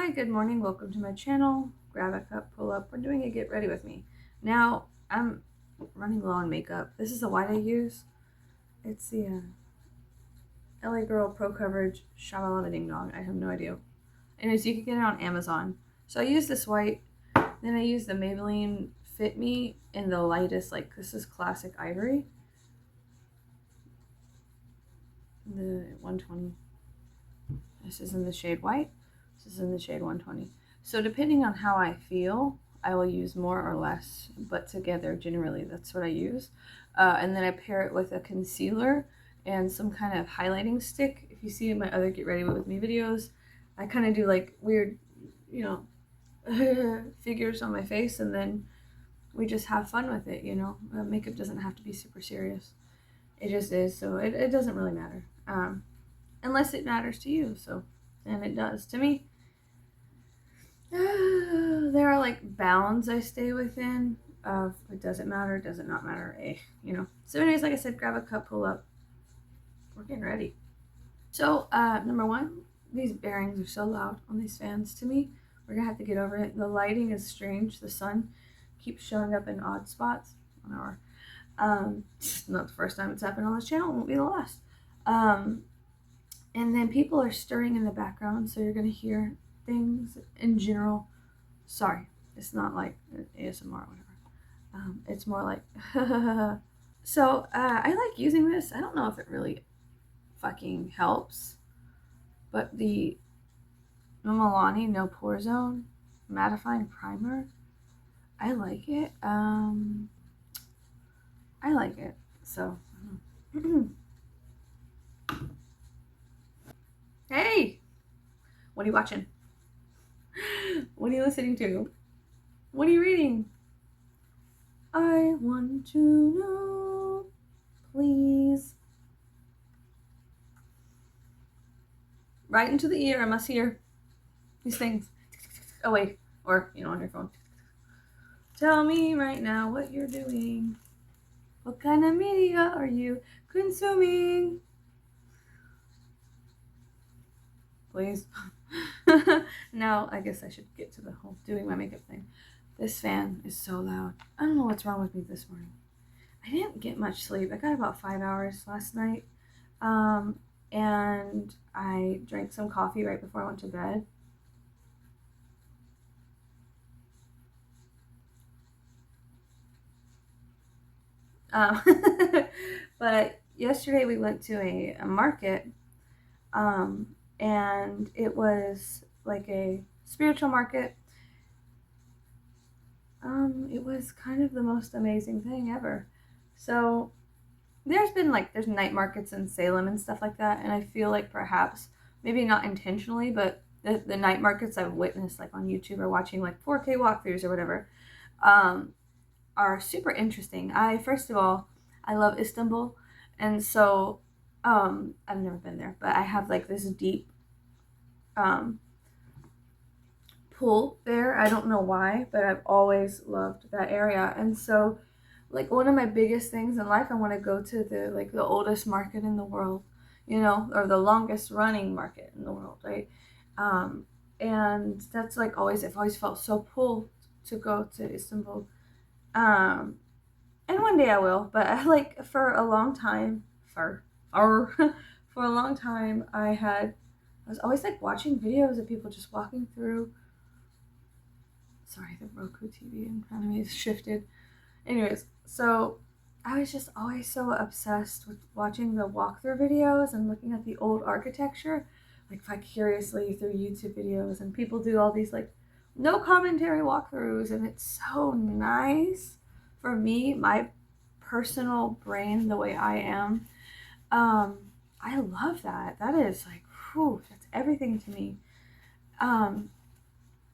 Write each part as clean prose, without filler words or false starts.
Hi, good morning. Welcome to my channel. Grab a cup, pull up. We're doing a get ready with me. Now, I'm running low on makeup. This is the white I use. It's the LA Girl Pro Coverage Shabalala Ding Dong. I have no idea. Anyways, you can get it on Amazon. So I use this white. Then I use the Maybelline Fit Me in the lightest, like this is classic ivory. The 120. This is in the shade white. This is in the shade 120. So depending on how I feel, I will use more or less, but together generally that's what I use. And then I pair it with a concealer and some kind of highlighting stick. If you see in my other Get Ready With Me videos, I kind of do like weird, figures on my face, and then we just have fun with it, Makeup doesn't have to be super serious. It just is, so it doesn't really matter. Unless it matters to you, and it does to me. There are like bounds I stay within of it doesn't matter, does it not matter, So anyways, like I said, grab a cup, pull up. We're getting ready. So number one, these bearings are so loud on these fans to me. We're gonna have to get over it. The lighting is strange. The sun keeps showing up in odd spots on our it's not the first time it's happened on this channel, it won't be the last. And then people are stirring in the background, so you're gonna hear things in general. Sorry, it's not like ASMR or whatever. It's more like so I like using this. I don't know if it really fucking helps, but the Milani No Pore Zone mattifying primer, I like it. I like it. So hey, what are you watching? What are you listening to? What are you reading? I want to know, please. Right into the ear, I must hear these things. Oh wait, or on your phone. Tell me right now what you're doing. What kind of media are you consuming? Please. Now, I guess I should get to the whole doing my makeup thing. This fan is so loud. I don't know what's wrong with me this morning. I didn't get much sleep. I got about 5 hours last night. And I drank some coffee right before I went to bed. But yesterday we went to a market, and it was like a spiritual market. It was kind of the most amazing thing ever. So there's night markets in Salem and stuff like that, and I feel like perhaps, maybe not intentionally, but the night markets I've witnessed like on YouTube or watching like 4K walkthroughs or whatever, are super interesting. First of all, I love Istanbul, and so I've never been there, but I have like this deep pull there. I don't know why, but I've always loved that area. And so like one of my biggest things in life, I want to go to the oldest market in the world, or the longest running market in the world, right? And that's like I've always felt so pulled to go to Istanbul. And one day I will, but for a long time, for a long time, I was always like watching videos of people just walking through. Sorry, the Roku TV in front of me is shifted. Anyways, so I was just always so obsessed with watching the walkthrough videos and looking at the old architecture, like vicariously through YouTube videos, and people do all these like no commentary walkthroughs, and it's so nice for me, my personal brain, the way I am. I love that. That is like, whew, that's everything to me.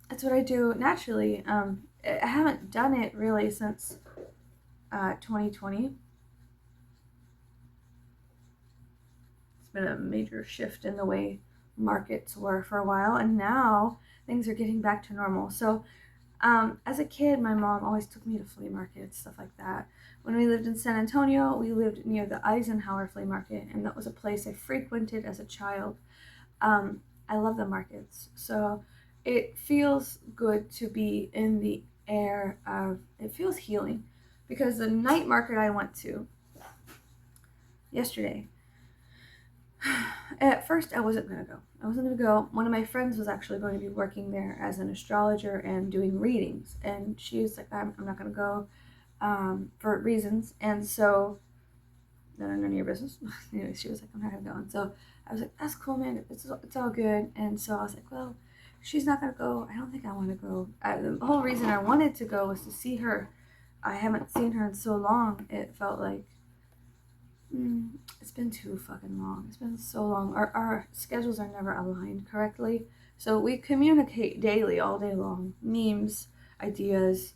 That's what I do naturally. I haven't done it really since 2020. It's been a major shift in the way markets were for a while, and now things are getting back to normal. So as a kid, my mom always took me to flea markets, stuff like that. When we lived in San Antonio, we lived near the Eisenhower flea market, and that was a place I frequented as a child. I love the markets. So it feels good to be in the air of, it feels healing. Because the night market I went to yesterday, at first I wasn't going to go. One of my friends was actually going to be working there as an astrologer and doing readings. And she was like, I'm not going to go for reasons. And so, none of your business. Anyway, she was like, I'm not going to go. And so I was like, that's cool, man. It's all good. And so I was like, well, she's not going to go. I don't think I want to go. The whole reason I wanted to go was to see her. I haven't seen her in so long. It felt like, it's been too fucking long. It's been so long. Our schedules are never aligned correctly. So we communicate daily, all day long. Memes, ideas,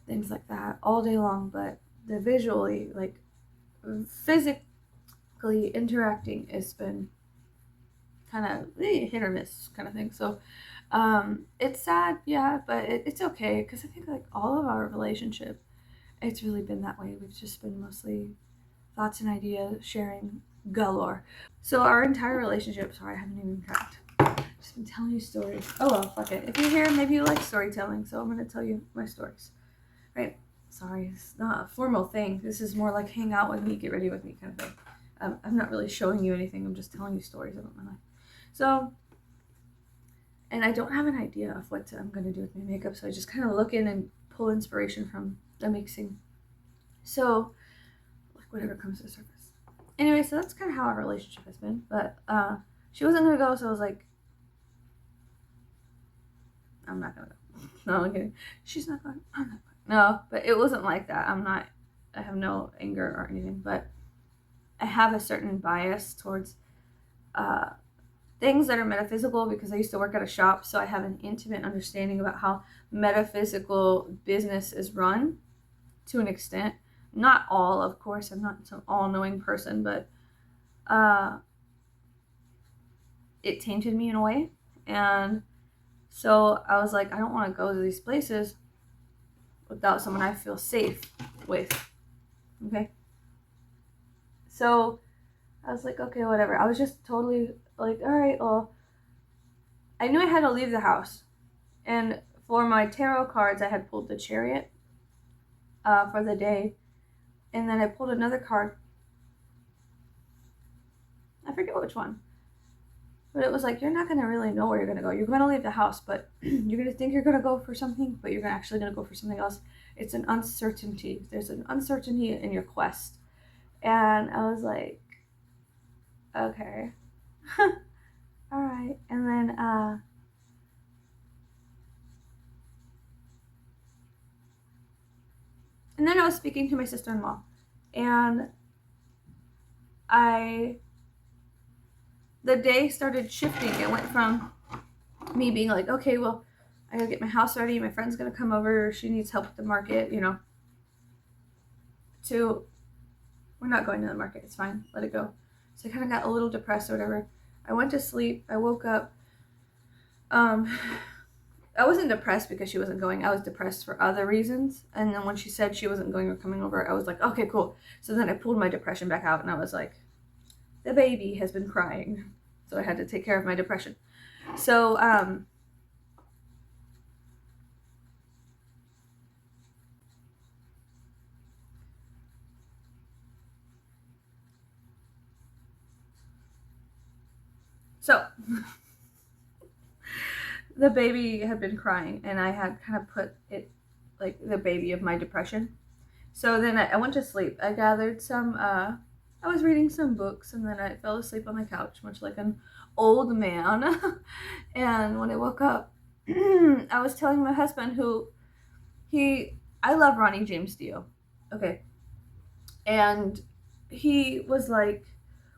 things like that, all day long. But the visually, like, physically interacting has been kind of hit or miss kind of thing. So it's sad, yeah, but it's okay, because I think like all of our relationship, it's really been that way. We've just been mostly thoughts and ideas sharing galore. So our entire relationship, sorry, I haven't even cracked. Just been telling you stories. Oh well, fuck it. If you're here, maybe you like storytelling, so I'm gonna tell you my stories. Right? Sorry, it's not a formal thing. This is more like hang out with me, get ready with me kind of thing. I'm not really showing you anything. I'm just telling you stories about my life. So, and I don't have an idea of what I'm going to do with my makeup, so I just kind of look in and pull inspiration from the mixing. So, like whatever comes to the surface. Anyway, so that's kind of how our relationship has been. But she wasn't going to go, so I was like, I'm not going to go. No, I'm kidding. She's not going. I'm not going. No, but it wasn't like that. I have no anger or anything, but I have a certain bias towards things that are metaphysical, because I used to work at a shop, so I have an intimate understanding about how metaphysical business is run to an extent. Not all, of course. I'm not some all-knowing person, but it tainted me in a way. And so I was like, I don't want to go to these places without someone I feel safe with. Okay? So I was like, okay, whatever. I was just totally like, all right, well, I knew I had to leave the house. And for my tarot cards, I had pulled the Chariot for the day. And then I pulled another card. I forget which one. But it was like, you're not going to really know where you're going to go. You're going to leave the house, but you're going to think you're going to go for something, but you're actually going to go for something else. It's an uncertainty. There's an uncertainty in your quest. And I was like, okay. All right. And then I was speaking to my sister-in-law, and the day started shifting. It went from me being like, okay, well, I gotta get my house ready, my friend's gonna come over, she needs help with the market, to, we're not going to the market, it's fine, let it go. So I kind of got a little depressed or whatever. I went to sleep, I woke up. I wasn't depressed because she wasn't going. I was depressed for other reasons. And then when she said she wasn't going or coming over, I was like, okay, cool. So then I pulled my depression back out, and I was like, the baby has been crying. So I had to take care of my depression. So, the baby had been crying, and I had kind of put it, like, the baby of my depression. So then I went to sleep. I gathered some, I was reading some books, and then I fell asleep on the couch, much like an old man. And when I woke up, I was telling my husband, I love Ronnie James Dio. Okay. And he was like,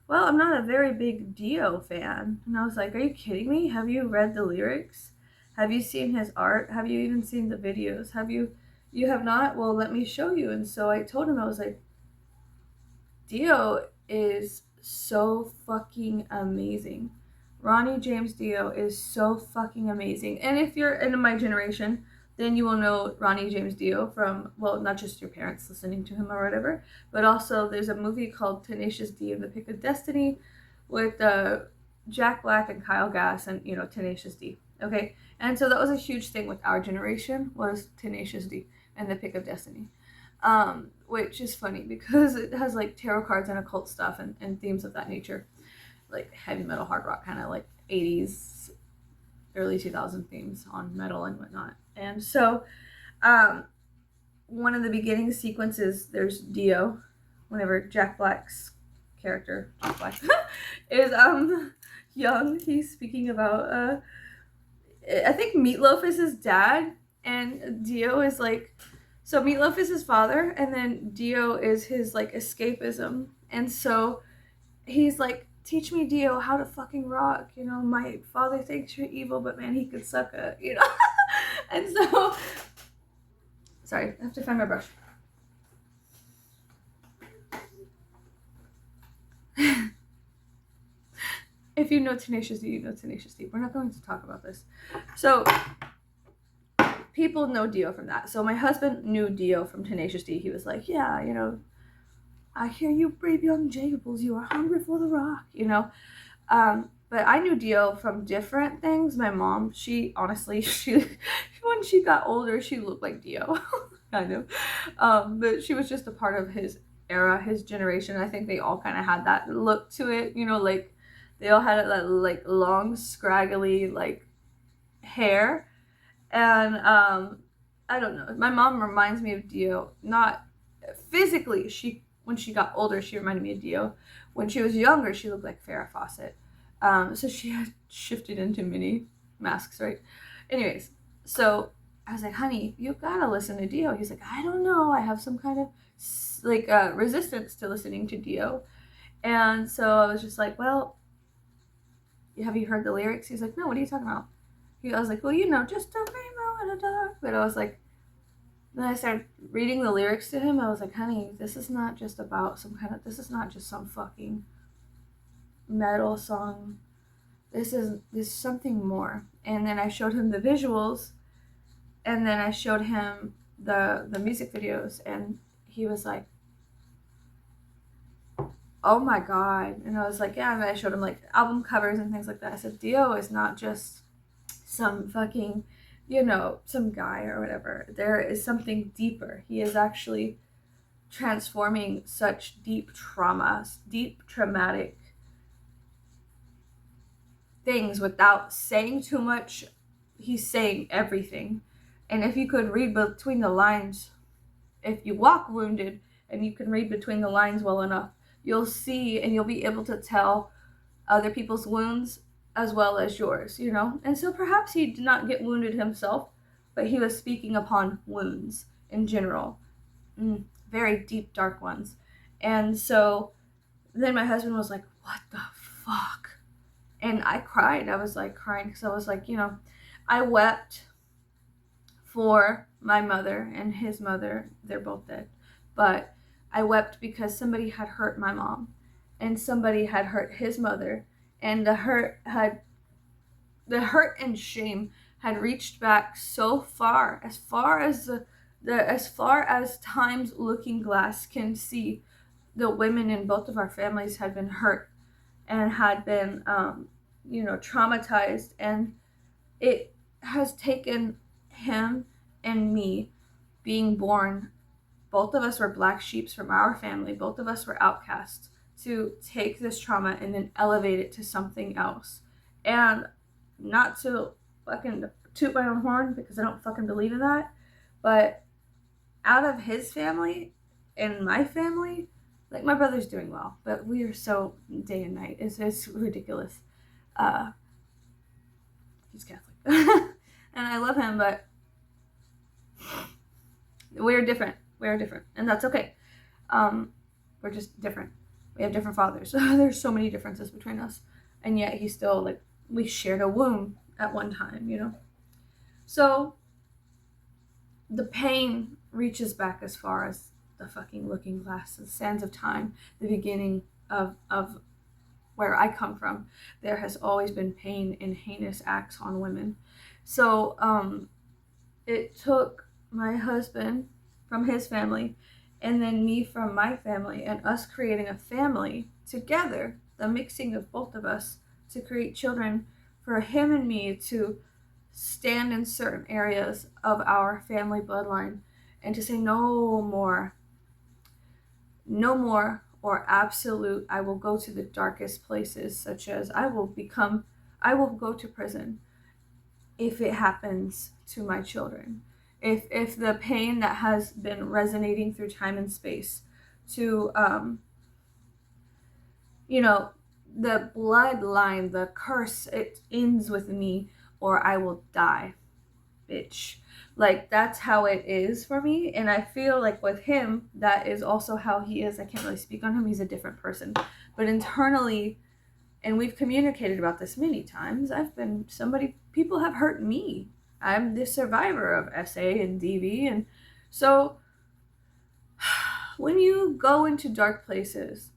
well, I'm not a very big Dio fan. And I was like, are you kidding me? Have you read the lyrics? Have you seen his art? Have you even seen the videos? You have not? Well, let me show you. And so I told him, I was like, Dio is so fucking amazing. Ronnie James Dio is so fucking amazing. And if you're in my generation, then you will know Ronnie James Dio from, well, not just your parents listening to him or whatever, but also there's a movie called Tenacious D and the Pick of Destiny with Jack Black and Kyle Gass and, Tenacious D. Okay, and so that was a huge thing with our generation, was Tenacious D and the Pick of Destiny, which is funny because it has like tarot cards and occult stuff and themes of that nature, like heavy metal, hard rock, kind of like 80s, early 2000 themes on metal and whatnot. And so um, one of the beginning sequences, there's Dio, whenever Jack Black's character, Jack Black, is young, he's speaking about I think Meatloaf is his dad, and Dio is like, so Meatloaf is his father, and then Dio is his like escapism, and so he's like, teach me, Dio, how to fucking rock. You know, my father thinks you're evil, but man, he could suck it. You know, and so, sorry, I have to find my brush. If you know Tenacious D, you know Tenacious D. We're not going to talk about this. So, people know Dio from that. So my husband knew Dio from Tenacious D. He was like, yeah, you know, I hear you brave young Jables, you are hungry for the rock, you know. But I knew Dio from different things. My mom, she honestly, when she got older, she looked like Dio, kind of. But she was just a part of his era, his generation. I think they all kind of had that look to it, you know, like they all had that like long, scraggly like hair. And I don't know. My mom reminds me of Dio, not physically. When she got older, she reminded me of Dio. When she was younger, she looked like Farrah Fawcett. So she had shifted into mini masks, right? Anyways, so I was like, honey, you gotta listen to Dio. He's like, I don't know. I have some kind of like resistance to listening to Dio. And so I was just like, well, have you heard the lyrics? He's like, no, what are you talking about? I was like, well, you know, just a rainbow in the dark. But I was like, then I started reading the lyrics to him. I was like, honey, this is not just about this is not just some fucking metal song. This is something more. And then I showed him the visuals, and then I showed him the music videos, and he was like, oh my God. And I was like, yeah, and I showed him like album covers and things like that. I said, Dio is not just some fucking, you know, some guy or whatever. There is something deeper. He is actually transforming such deep traumas, deep traumatic things without saying too much. He's saying everything. And if you could read between the lines, if you walk wounded and you can read between the lines well enough, you'll see and you'll be able to tell other people's wounds as well as yours, you know? And so perhaps he did not get wounded himself, but he was speaking upon wounds in general. Very deep, dark ones. And so then my husband was like, what the fuck? And I cried. I was like crying because I was like, you know, I wept for my mother and his mother. They're both dead. But I wept because somebody had hurt my mom and somebody had hurt his mother, and the hurt and shame had reached back so far as far as time's looking glass can see. The women in both of our families had been hurt and had been you know, traumatized, and it has taken him and me being born. Both of us were black sheeps from our family. Both of us were outcasts, to take this trauma and then elevate it to something else. And not to fucking toot my own horn, because I don't fucking believe in that, but out of his family and my family, like, my brother's doing well, but we are so day and night. It's ridiculous. He's Catholic. And I love him, but we're different. We're different. And that's okay. We're just different. We have different fathers. There's so many differences between us. And yet he's still like, we shared a womb at one time, you know? So the pain reaches back as far as the fucking looking glass, the sands of time, the beginning of where I come from. There has always been pain and heinous acts on women. So it took my husband from his family, and then me from my family, and us creating a family together, the mixing of both of us, to create children for him and me to stand in certain areas of our family bloodline and to say no more, no more, or absolute, I will go to the darkest places, such as I will go to prison if it happens to my children. If the pain that has been resonating through time and space to the bloodline, the curse, it ends with me, or I will die, bitch. Like, that's how it is for me. And I feel like with him, that is also how he is. I can't really speak on him, he's a different person. But internally, and we've communicated about this many times, people have hurt me. I'm the survivor of SA and DV. And so when you go into dark places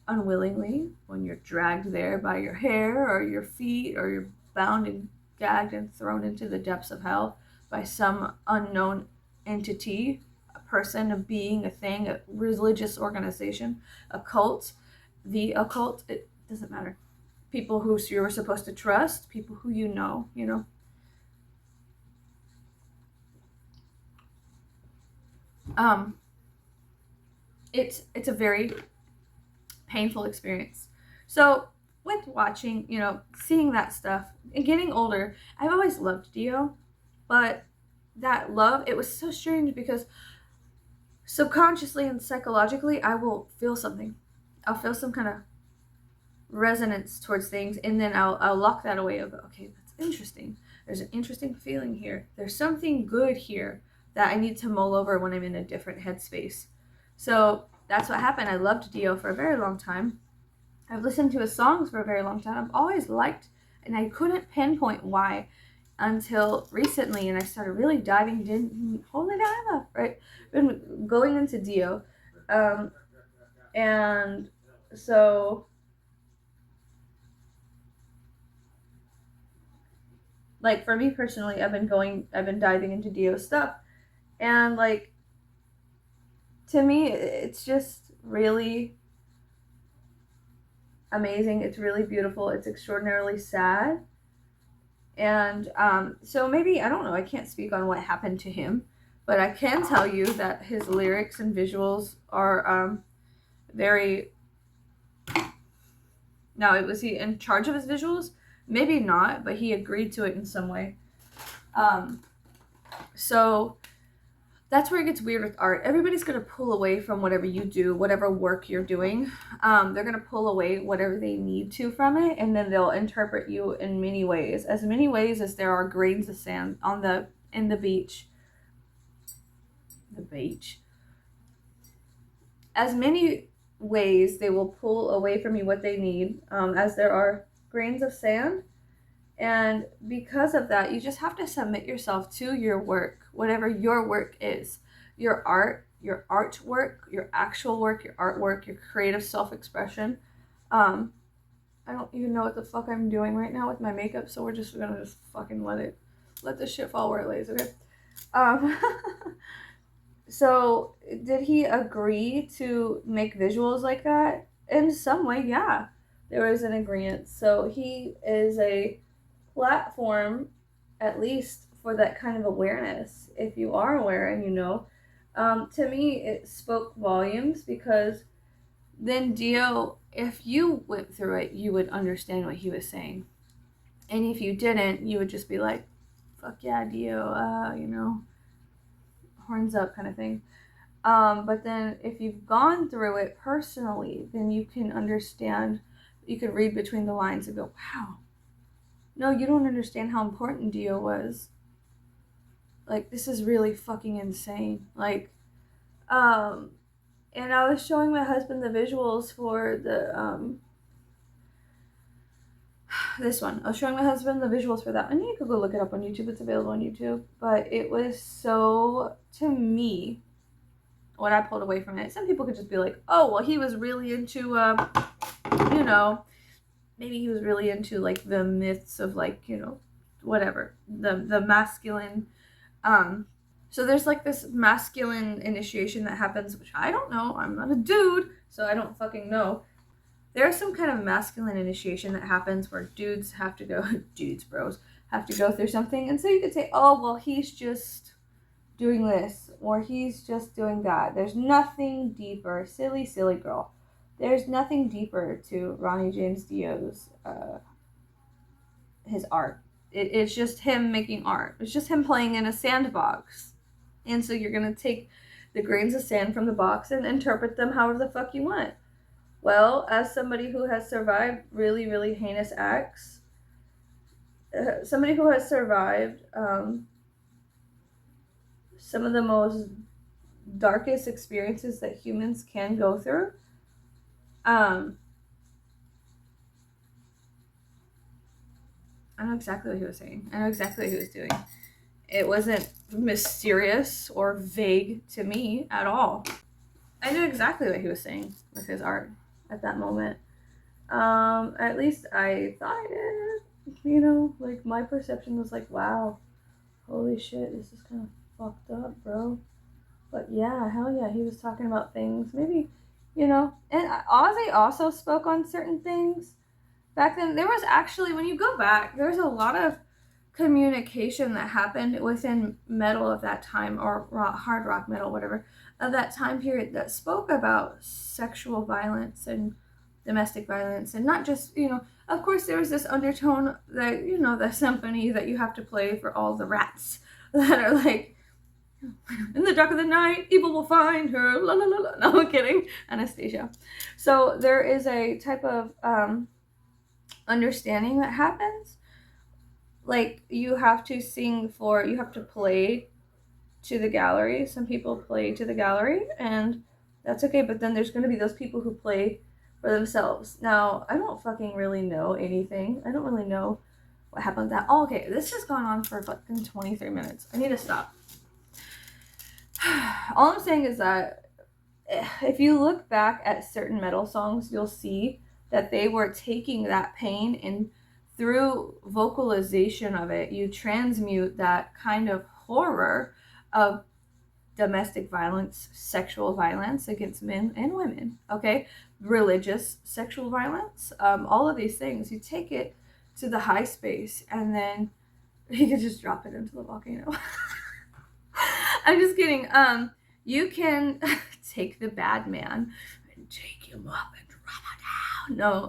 unwillingly, when you're dragged there by your hair or your feet, or you're bound and gagged and thrown into the depths of hell by some unknown entity, a person, a being, a thing, a religious organization, a cult, the occult, it doesn't matter. People who you're supposed to trust, people who you know. It's a very painful experience. So with watching, seeing that stuff and getting older, I've always loved Dio, but that love, it was so strange because subconsciously and psychologically, I will feel something. I'll feel some kind of resonance towards things, and then I'll lock that away. Of, okay, that's interesting. There's an interesting feeling here. There's something good here that I need to mull over when I'm in a different headspace. So that's what happened. I loved Dio for a very long time. I've listened to his songs for a very long time. I've always liked, and I couldn't pinpoint why until recently, and I started really diving in. Holy diva, right? Been going into Dio, and so, like, for me personally, I've been diving into Dio stuff, and like, to me, it's just really amazing. It's really beautiful. It's extraordinarily sad. And so maybe, I don't know, I can't speak on what happened to him, but I can tell you that his lyrics and visuals are very... Now, was he in charge of his visuals? Maybe not, but he agreed to it in some way. So that's where it gets weird with art. Everybody's going to pull away from whatever you do, whatever work you're doing. They're going to pull away whatever they need to from it, and then they'll interpret you in many ways. As many ways as there are grains of sand in the beach. The beach. As many ways they will pull away from you what they need, as there are grains of sand. And because of that, you just have to submit yourself to your work, whatever your work is. Your art, your artwork, your actual work, your artwork, your creative self-expression. I don't even know what the fuck I'm doing right now with my makeup, so we're just gonna fucking let this shit fall where it lays, okay? So, did he agree to make visuals like that? In some way, yeah. There was an agreement. So, he is a platform, at least for that kind of awareness, if you are aware and to me it spoke volumes, because then Dio, if you went through it, you would understand what he was saying, and if you didn't, you would just be like, fuck yeah, Dio, horns up kind of thing. But then if you've gone through it personally, then you can understand, you could read between the lines and go, wow, no, you don't understand how important Dio was. Like, this is really fucking insane. Like, and I was showing my husband the visuals for the, this one. I was showing my husband the visuals for that. And you could go look it up on YouTube. It's available on YouTube. But it was so, to me, what I pulled away from it. Some people could just be like, oh, well, he was really into, maybe he was really into, like, the myths of, like, whatever, the masculine, so there's, like, this masculine initiation that happens, which I don't know, I'm not a dude, so I don't fucking know. There's some kind of masculine initiation that happens where dudes have to go, dudes, bros, have to go through something. And so you could say, oh, well, he's just doing this, or he's just doing that. There's nothing deeper. Silly, silly girl. There's nothing deeper to Ronnie James Dio's, his art. It's just him making art. It's just him playing in a sandbox. And so you're going to take the grains of sand from the box and interpret them however the fuck you want. Well, as somebody who has survived really, really heinous acts, somebody who has survived some of the most darkest experiences that humans can go through, I know exactly what he was saying. I know exactly what he was doing. It wasn't mysterious or vague to me at all. I knew exactly what he was saying with his art at that moment. At least I thought I did. You know, like my perception was like, wow, holy shit, this is kind of fucked up, bro. But yeah, hell yeah, he was talking about things. Maybe, you know, and Ozzy also spoke on certain things. Back then, there was actually, when you go back, there was a lot of communication that happened within metal of that time, or hard rock metal, whatever, of that time period that spoke about sexual violence and domestic violence. And not just, you know, of course there was this undertone that, you know, the symphony that you have to play for all the rats that are like, in the dark of the night, evil will find her, la la la la. No, I'm kidding. Anastasia. So there is a type of understanding that happens. Like, you have to you have to play to the gallery. Some people play to the gallery, and that's okay, but then there's going to be those people who play for themselves. Now, I don't fucking really know anything. I don't really know what happened with that. Oh, okay, this has gone on for fucking 23 minutes. I need to stop. All I'm saying is that if you look back at certain metal songs, you'll see that they were taking that pain, and through vocalization of it, you transmute that kind of horror of domestic violence, sexual violence against men and women, okay? Religious sexual violence, all of these things. You take it to the high space, and then you can just drop it into the volcano. I'm just kidding. You can take the bad man and take him up and drop it down. No,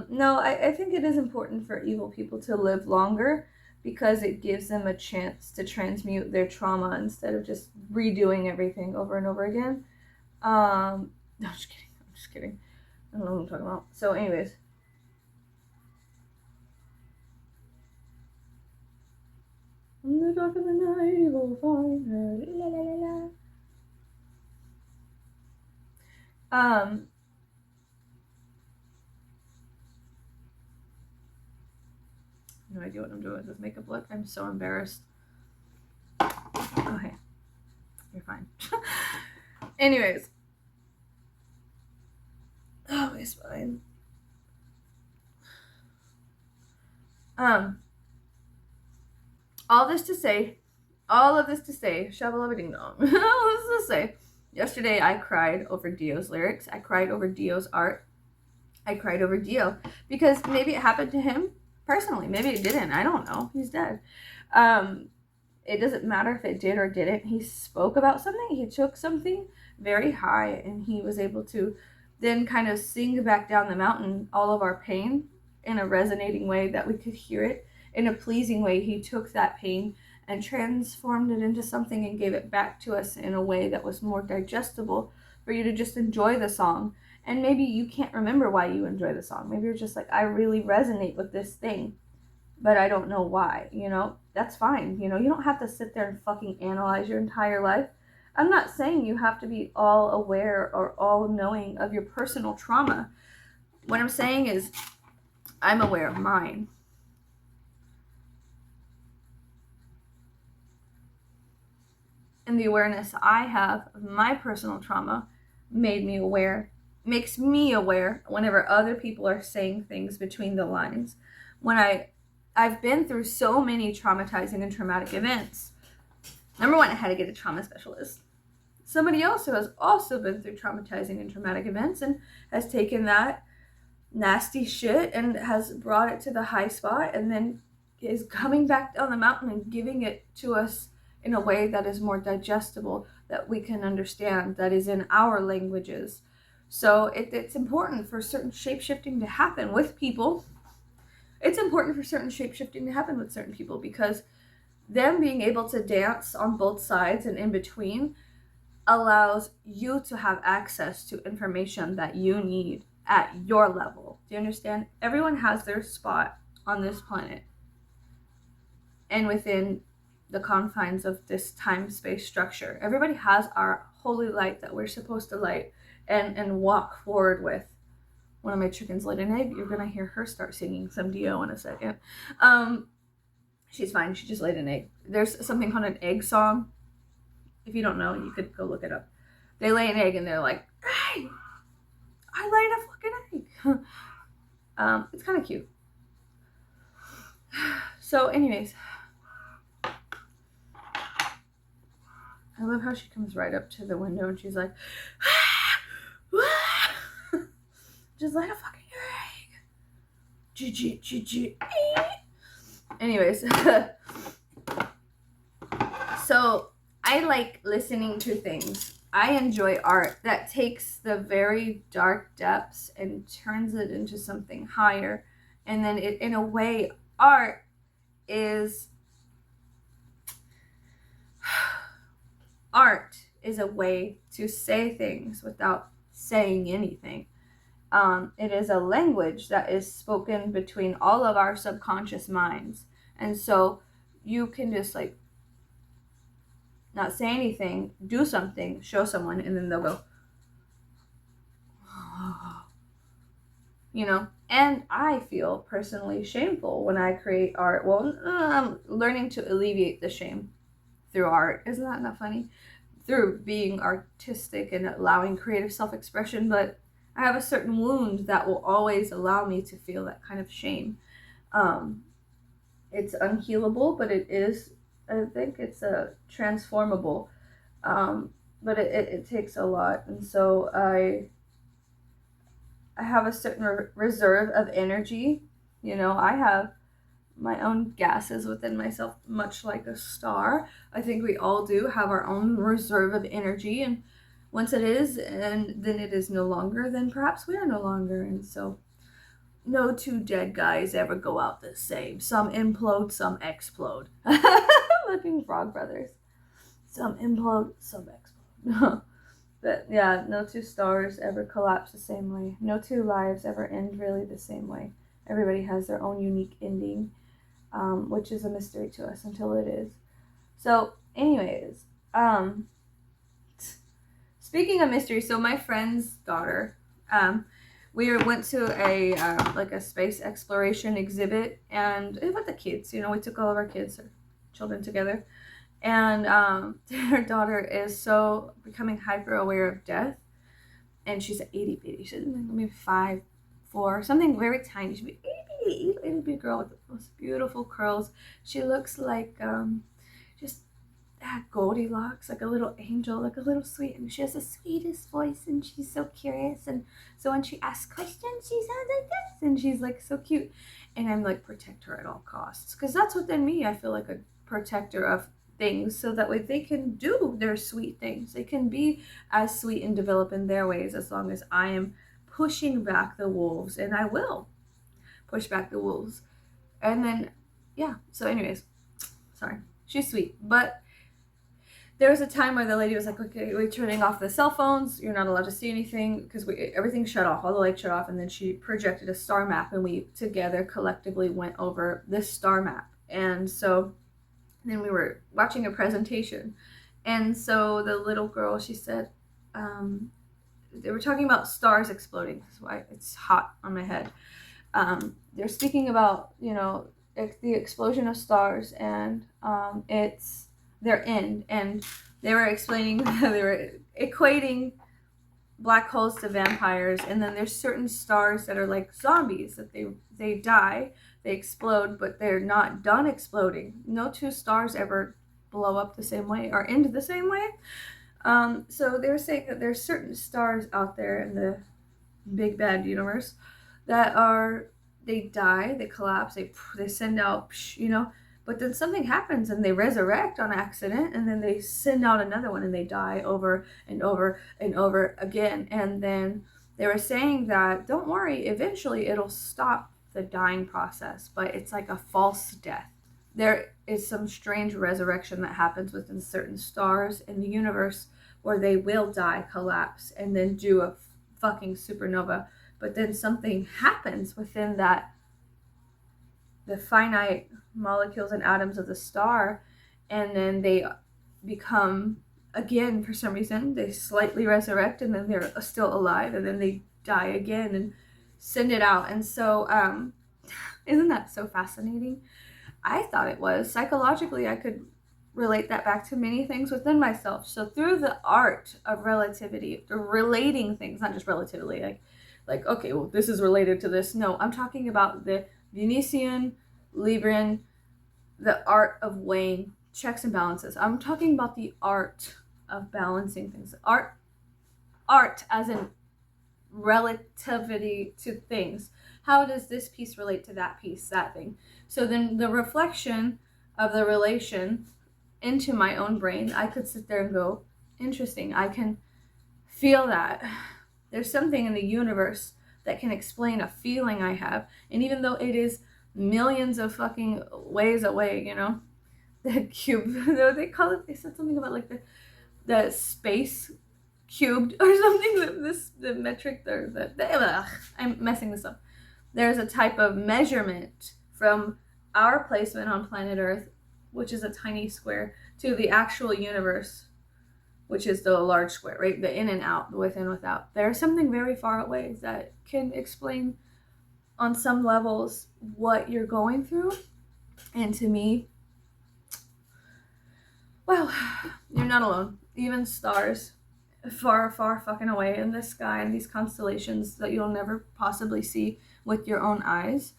no, I think it is important for evil people to live longer, because it gives them a chance to transmute their trauma instead of just redoing everything over and over again. No, I'm just kidding. I don't know what I'm talking about. So anyways. In the dark of the night, you will find her. La la la la. No idea what I'm doing with this makeup look. I'm so embarrassed. Okay, you're fine. Anyways, oh, my spine. All of this to say, shovel ding dong. All this to say, yesterday I cried over Dio's lyrics. I cried over Dio's art. I cried over Dio because maybe it happened to him personally. Maybe it didn't. I don't know. He's dead. It doesn't matter if it did or didn't. He spoke about something. He took something very high, and he was able to then kind of sing back down the mountain all of our pain in a resonating way that we could hear it. In a pleasing way, he took that pain and transformed it into something and gave it back to us in a way that was more digestible for you to just enjoy the song. And maybe you can't remember why you enjoy the song. Maybe you're just like, I really resonate with this thing, but I don't know why, you know? That's fine. You know, you don't have to sit there and fucking analyze your entire life. I'm not saying you have to be all aware or all knowing of your personal trauma. What I'm saying is, I'm aware of mine. And the awareness I have of my personal trauma makes me aware whenever other people are saying things between the lines. When I've been through so many traumatizing and traumatic events. Number one, I had to get a trauma specialist. somebody else who has also been through traumatizing and traumatic events and has taken that nasty shit and has brought it to the high spot and then is coming back down the mountain and giving it to us in a way that is more digestible, that we can understand, that is in our languages. So it's important for certain shape-shifting to happen with people. It's important for certain shape-shifting to happen with certain people because them being able to dance on both sides and in between allows you to have access to information that you need at your level. Do you understand? Everyone has their spot on this planet and within the confines of this time-space structure. Everybody has our holy light that we're supposed to light and walk forward with. One of my chickens laid an egg. You're gonna hear her start singing some Dio in a second. She's fine. She just laid an egg. There's something called an egg song. If you don't know, you could go look it up. They lay an egg and they're like, "Hey, I laid a fucking egg." It's kind of cute. So, anyways, I love how she comes right up to the window and she's like, "Just laid a fucking egg." G. Anyways, so I like listening to things. I enjoy art that takes the very dark depths and turns it into something higher. And then it, in a way, art is a way to say things without saying anything. It is a language that is spoken between all of our subconscious minds. And so you can just like not say anything, do something, show someone, and then they'll go, you know. And I feel personally shameful when I create art. Well, I'm learning to alleviate the shame through art. Isn't that not funny? Through being artistic and allowing creative self-expression, but I have a certain wound that will always allow me to feel that kind of shame. It's unhealable, but it is, I think it's transformable. But it takes a lot. And so I have a certain reserve of energy. You know, I have my own gases within myself, much like a star. I think we all do have our own reserve of energy, and once it is, and then it is no longer, then perhaps we are no longer. And so no two dead guys ever go out the same. Some implode, some explode. Looking Frog Brothers. Some implode, some explode. But yeah, no two stars ever collapse the same way. No two lives ever end really the same way. Everybody has their own unique ending, which is a mystery to us until it is. So anyways, speaking of mystery, so my friend's daughter, we went to a like a space exploration exhibit, and with the kids, you know, we took all of our kids or children together, and her daughter is so becoming hyper aware of death, and she's an itty bitty, she's maybe 5'4", something very tiny. She's an itty bitty girl with the most beautiful curls. She looks like just Goldilocks, like a little angel, like a little sweet, and she has the sweetest voice, and she's so curious, and so when she asks questions, she sounds like this, and she's like so cute, and I'm like, protect her at all costs, because that's within me. I feel like a protector of things, so that way they can do their sweet things. They can be as sweet and develop in their ways, as long as I am pushing back the wolves, and I will push back the wolves. And then, yeah, so anyways, sorry, she's sweet, but there was a time where the lady was like, okay, we're turning off the cell phones. You're not allowed to see anything, because everything shut off, all the lights shut off. And then she projected a star map, and we together collectively went over this star map. And so then we were watching a presentation. And so the little girl, she said, they were talking about stars exploding. That's why it's hot on my head. They're speaking about, you know, the explosion of stars, and it's their end, and they were explaining, they were equating black holes to vampires, and then there's certain stars that are like zombies, that they die, they explode, but they're not done exploding. No two stars ever blow up the same way or end the same way. So they were saying that there's certain stars out there in the big bad universe that are, they die, they collapse, they send out, but then something happens and they resurrect on accident, and then they send out another one and they die over and over and over again. And then they were saying that don't worry, eventually it'll stop the dying process, but it's like a false death. There is some strange resurrection that happens within certain stars in the universe where they will die, collapse, and then do a fucking supernova. But then something happens within that, the finite molecules and atoms of the star, and then they become, again, for some reason, they slightly resurrect, and then they're still alive, and then they die again and send it out. And so, isn't that so fascinating? I thought it was. Psychologically, I could relate that back to many things within myself. So through the art of relativity, relating things, not just relatively, like okay, well, this is related to this. No, I'm talking about the Venusian, Libran, the art of weighing checks and balances. I'm talking about the art of balancing things. Art as in relativity to things. How does this piece relate to that piece, that thing? So then the reflection of the relation into my own brain, I could sit there and go, interesting, I can feel that. There's something in the universe that can explain a feeling I have. And even though it is millions of fucking ways away, the cube, they call it, they said something about like the space cubed or something, the metric, I'm messing this up. There's a type of measurement from our placement on planet Earth, which is a tiny square, to the actual universe, which is the large square, right? The in and out, the within, without. There's something very far away that can explain on some levels what you're going through. And to me, well, you're not alone. Even stars far, far fucking away in the sky, and these constellations that you'll never possibly see with your own eyes,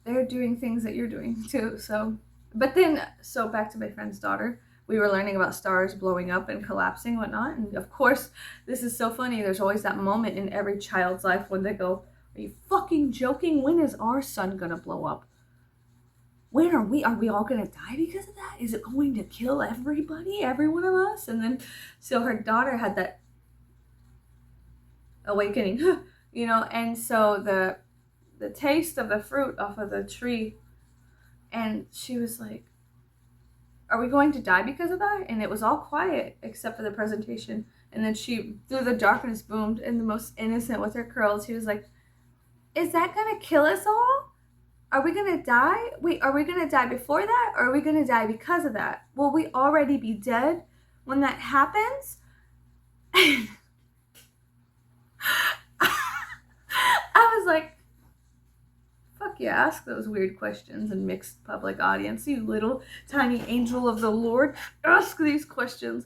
they're doing things that you're doing too. So back to my friend's daughter, we were learning about stars blowing up and collapsing and whatnot. And of course, this is so funny. There's always that moment in every child's life when they go, are you fucking joking? When is our sun gonna blow up? When are we all gonna die because of that? Is it going to kill everybody, every one of us? And then, so her daughter had that awakening, and so the taste of the fruit off of the tree, and she was like, are we going to die because of that? And it was all quiet except for the presentation. And then she, through the darkness, boomed, and the most innocent with her curls, she was like, is that gonna kill us all? Are we gonna die? Wait, are we gonna die before that, or are we gonna die because of that? Will we already be dead when that happens? I was like, fuck yeah, ask those weird questions in mixed public audience. You little tiny angel of the Lord, ask these questions.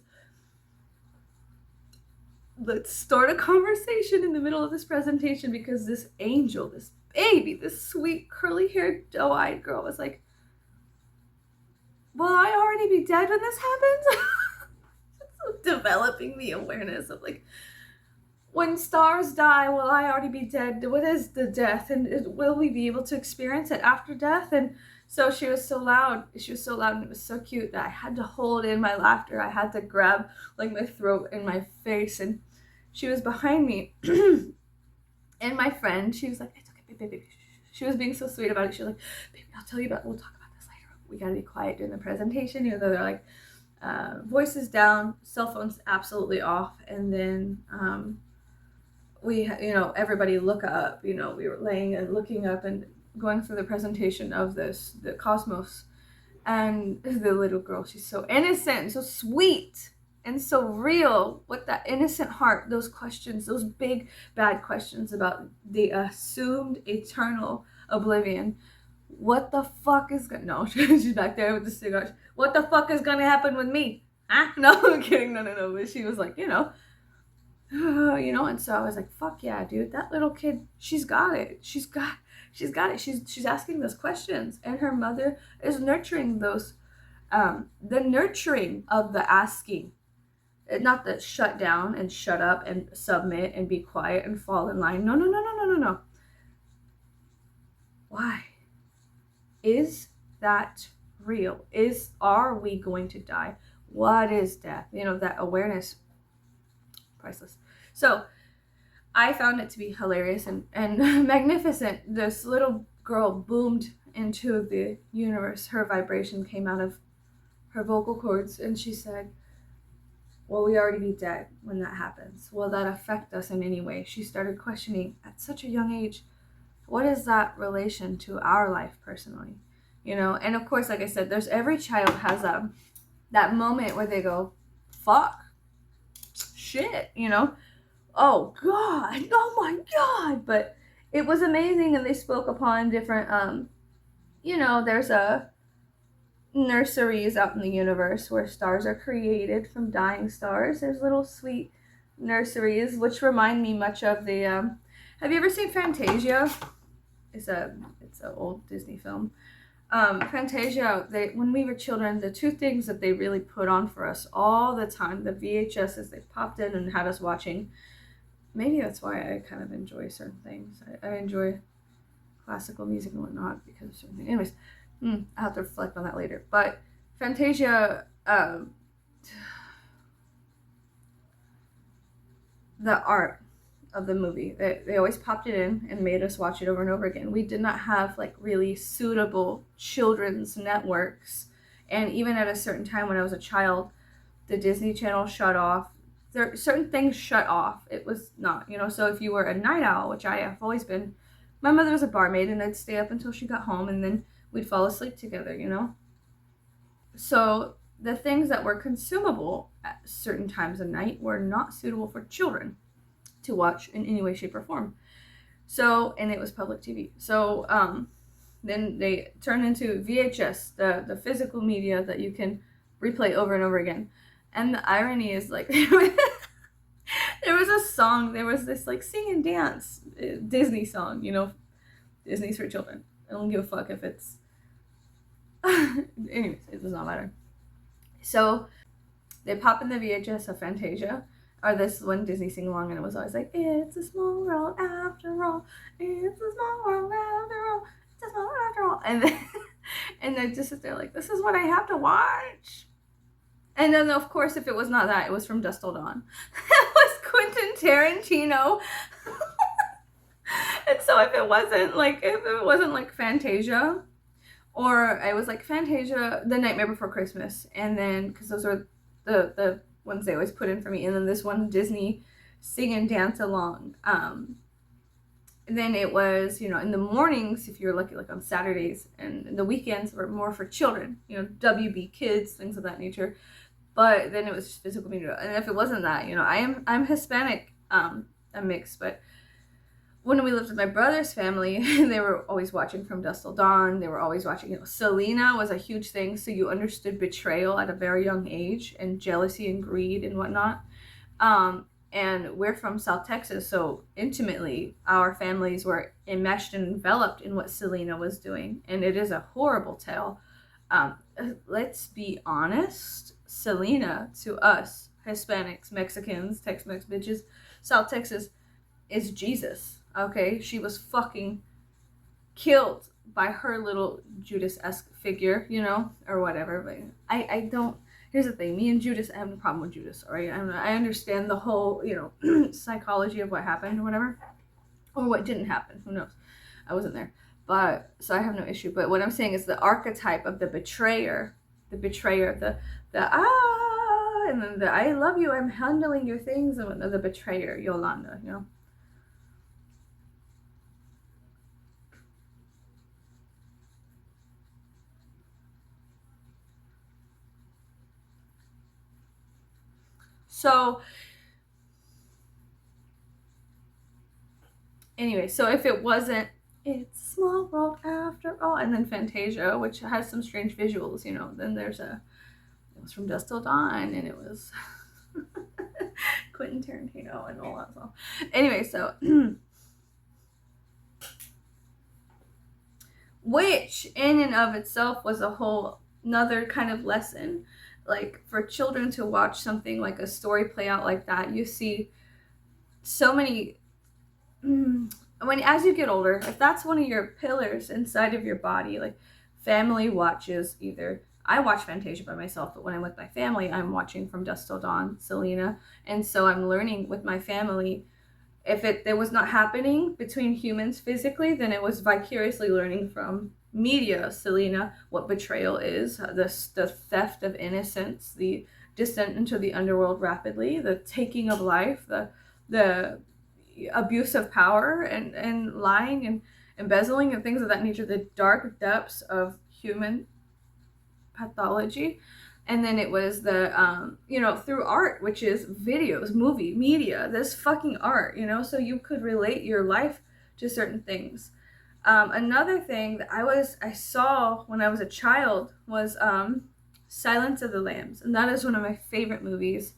Let's start a conversation in the middle of this presentation, because this angel, this baby, this sweet curly-haired doe-eyed girl was like, will I already be dead when this happens? Developing the awareness of like, when stars die, will I already be dead? What is the death? And will we be able to experience it after death? And so she was so loud, and it was so cute that I had to hold in my laughter. I had to grab like my throat and my face, and she was behind me. And my friend, she was like, it's okay, baby. She was being so sweet about it. She was like, baby, we'll talk about this later. We gotta be quiet during the presentation, even though they're like, voices down, cell phones absolutely off. And then we, everybody look up, we were laying and looking up and going through the presentation of the cosmos. And the little girl, she's so innocent and so sweet and so real, with that innocent heart. Those questions, those big bad questions about the assumed eternal oblivion. What the fuck is gonna, no, she's back there with the cigar. What the fuck is gonna happen with me? Huh? No, I'm kidding. No. But she was like, you know. And so I was like, fuck yeah, dude, that little kid, she's got it. She's got it. She's asking those questions, and her mother is nurturing those, the nurturing of the asking, not the shut down and shut up and submit and be quiet and fall in line. No, no, no, no, no, no, no. Why? Is that real? Are we going to die? What is death? You know, that awareness, priceless. So I found it to be hilarious and magnificent. This little girl boomed into the universe. Her vibration came out of her vocal cords, and she said, will we already be dead when that happens? Will that affect us in any way? She started questioning at such a young age, what is that relation to our life personally? You know, and of course, like I said, there's every child has that moment where they go, fuck, shit, you know, oh God, oh my God. But it was amazing, and they spoke upon different, you know, there's a nurseries out in the universe where stars are created from dying stars. There's little sweet nurseries, which remind me much of the, have you ever seen Fantasia? It's an old Disney film. Fantasia, when we were children, the two things that they really put on for us all the time, the VHSs they popped in and had us watching. Maybe that's why I kind of enjoy certain things. I enjoy classical music and whatnot because of certain things. Anyways, I'll have to reflect on that later. But Fantasia, the art of the movie, they always popped it in and made us watch it over and over again. We did not have like really suitable children's networks, and even at a certain time when I was a child, the Disney Channel shut off. There certain things shut off. It was not, you know. So if you were a night owl, which I have always been, my mother was a barmaid, and I'd stay up until she got home, and then we'd fall asleep together, you know. So the things that were consumable at certain times of night were not suitable for children to watch in any way, shape, or form. So, and it was public TV. So then they turned into VHS, the physical media that you can replay over and over again. And the irony is, like, there was a song, there was this like sing and dance Disney song, you know, Disney's for children. I don't give a fuck if it's anyways, it does not matter. So they pop in the VHS of Fantasia, or this one Disney sing along, and it was always like, it's a small world after all, it's a small world after all, it's a small world after all. And then and they just sit there like, this is what I have to watch. And then of course, if it was not that, it was From Dusk Till Dawn. It was Quentin Tarantino. And so if it wasn't like Fantasia, or it was like Fantasia, The Nightmare Before Christmas, and then, because those are the ones they always put in for me, and then this one Disney sing and dance along. And then it was, you know, in the mornings, if you're lucky, like on Saturdays, and the weekends were more for children, you know, WB Kids, things of that nature. But then it was just physical media. And if it wasn't that, you know, I'm Hispanic, a mix, but when we lived with my brother's family, they were always watching From Dusk Till Dawn. They were always watching, you know, Selena was a huge thing. So you understood betrayal at a very young age, and jealousy and greed and whatnot. And we're from South Texas, so intimately our families were enmeshed and enveloped in what Selena was doing. And it is a horrible tale. Let's be honest, Selena, to us, Hispanics, Mexicans, Tex-Mex bitches, South Texas, is Jesus. Okay, she was fucking killed by her little Judas-esque figure, you know, or whatever. But I don't. Here's the thing: me and Judas, I have no problem with Judas. All right, I understand the whole, you know, psychology of what happened or whatever, or what didn't happen. Who knows? I wasn't there, but so I have no issue. But what I'm saying is the archetype of the betrayer, the and then the I love you, I'm handling your things, and the betrayer, Yolanda, you know. So anyway, so if it wasn't, it's a small world after all, and then Fantasia, which has some strange visuals, you know, then it was From Dusk Till Dawn, and it was Quentin Tarantino and all that stuff. Anyway, so which in and of itself was a whole another kind of lesson. Like for children to watch something like a story play out like that, you see so many when as you get older, if that's one of your pillars inside of your body, like family watches, either I watch Fantasia by myself, but when I'm with my family, I'm watching From Dusk Till Dawn, Selena, and so I'm learning with my family. If it was not happening between humans physically, then it was vicariously learning from media, Selena, what betrayal is, the theft of innocence, the descent into the underworld rapidly, the taking of life, the abuse of power and lying and embezzling and things of that nature, the dark depths of human pathology. And then it was the through art, which is videos, movie, media, this fucking art, so you could relate your life to certain things. Another thing that I saw when I was a child was Silence of the Lambs, and that is one of my favorite movies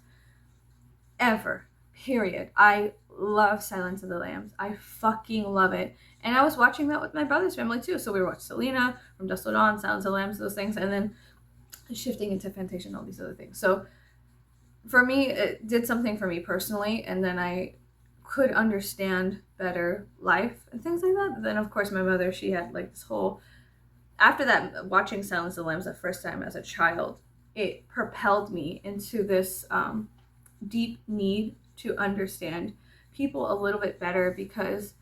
ever, period. I love Silence of the Lambs. I fucking love it. And I was watching that with my brother's family too. So we watched Selena, From Dusk Till Dawn, Silence of the Lambs, those things, and then shifting into Fantasia and all these other things. So for me, it did something for me personally, and then I could understand better life and things like that. But then of course my mother, she had like this whole, after that, watching Silence of the Lambs the first time as a child, it propelled me into this deep need to understand people a little bit better, because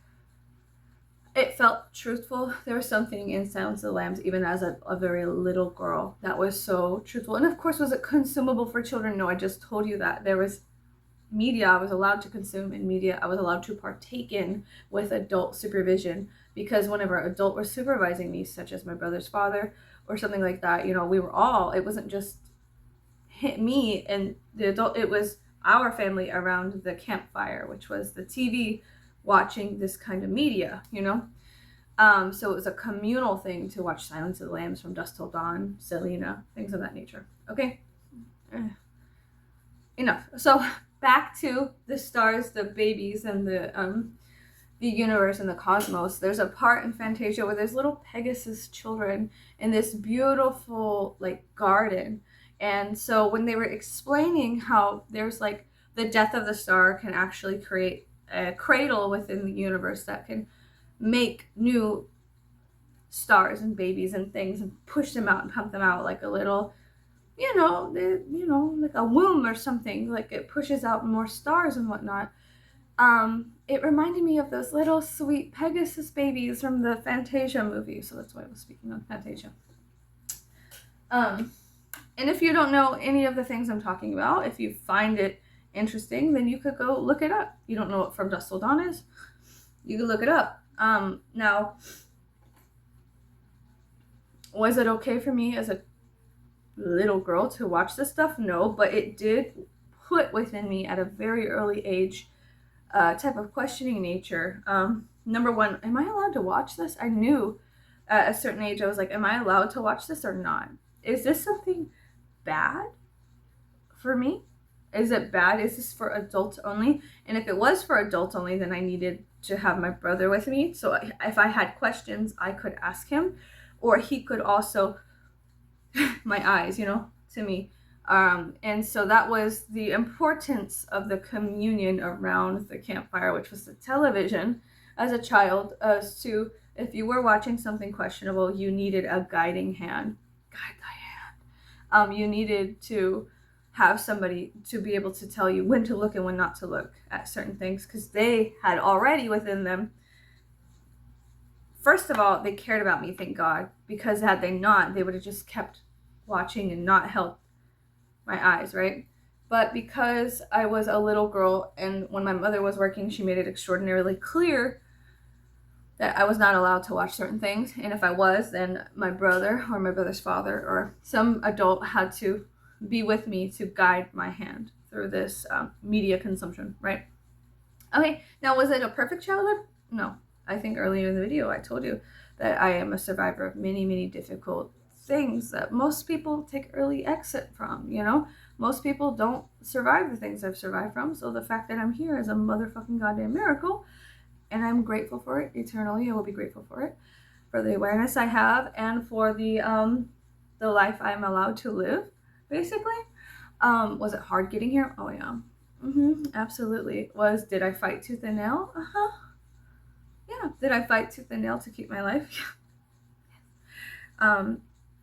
it felt truthful. There was something in Silence of the Lambs, even as a very little girl, that was so truthful. And of course, was it consumable for children? No, I just told you that. There was media I was allowed to consume, and media I was allowed to partake in with adult supervision, because whenever an adult was supervising me, such as my brother's father or something like that, we were all, it wasn't just me and the adult, it was our family around the campfire, which was the TV, watching this kind of media, so it was a communal thing to watch Silence of the Lambs, From Dusk Till Dawn, Selena, things of that nature. Okay, enough. So back to the stars, the babies, and the universe and the cosmos. There's a part in Fantasia where there's little Pegasus children in this beautiful like garden. And so when they were explaining how there's like the death of the star can actually create a cradle within the universe that can make new stars and babies and things and push them out and pump them out like a little, like a womb or something, like it pushes out more stars and whatnot. It reminded me of those little sweet Pegasus babies from the Fantasia movie, so that's why I was speaking on Fantasia. And if you don't know any of the things I'm talking about, if you find it interesting, then you could go look it up. You don't know what From Dusk Till Dawn is? You can look it up. Now, was it okay for me as a little girl to watch this stuff? No, but it did put within me at a very early age type of questioning nature. Number one, am I allowed to watch this? I knew at a certain age, I was like, am I allowed to watch this or not? Is this something bad for me? Is it bad? Is this for adults only? And if it was for adults only, then I needed to have my brother with me. So if I had questions, I could ask him, or he could also, my eyes, to me. And so that was the importance of the communion around the campfire, which was the television as a child, as to if you were watching something questionable, you needed a guiding hand. Guide thy hand. You needed to have somebody to be able to tell you when to look and when not to look at certain things, because they had already within them, first of all, they cared about me, thank God, because had they not, they would have just kept watching and not helped my eyes, right? But because I was a little girl, and when my mother was working, she made it extraordinarily clear that I was not allowed to watch certain things, and if I was, then my brother or my brother's father or some adult had to be with me to guide my hand through this media consumption, right? Okay, now was it a perfect childhood? No. I think earlier in the video I told you that I am a survivor of many, many difficult things that most people take early exit from, Most people don't survive the things I've survived from, so the fact that I'm here is a motherfucking goddamn miracle, and I'm grateful for it eternally. I will be grateful for it, for the awareness I have, and for the life I'm allowed to live, basically. Was it hard getting here? Oh yeah. Absolutely. Did I fight tooth and nail? Yeah. Did I fight tooth and nail to keep my life?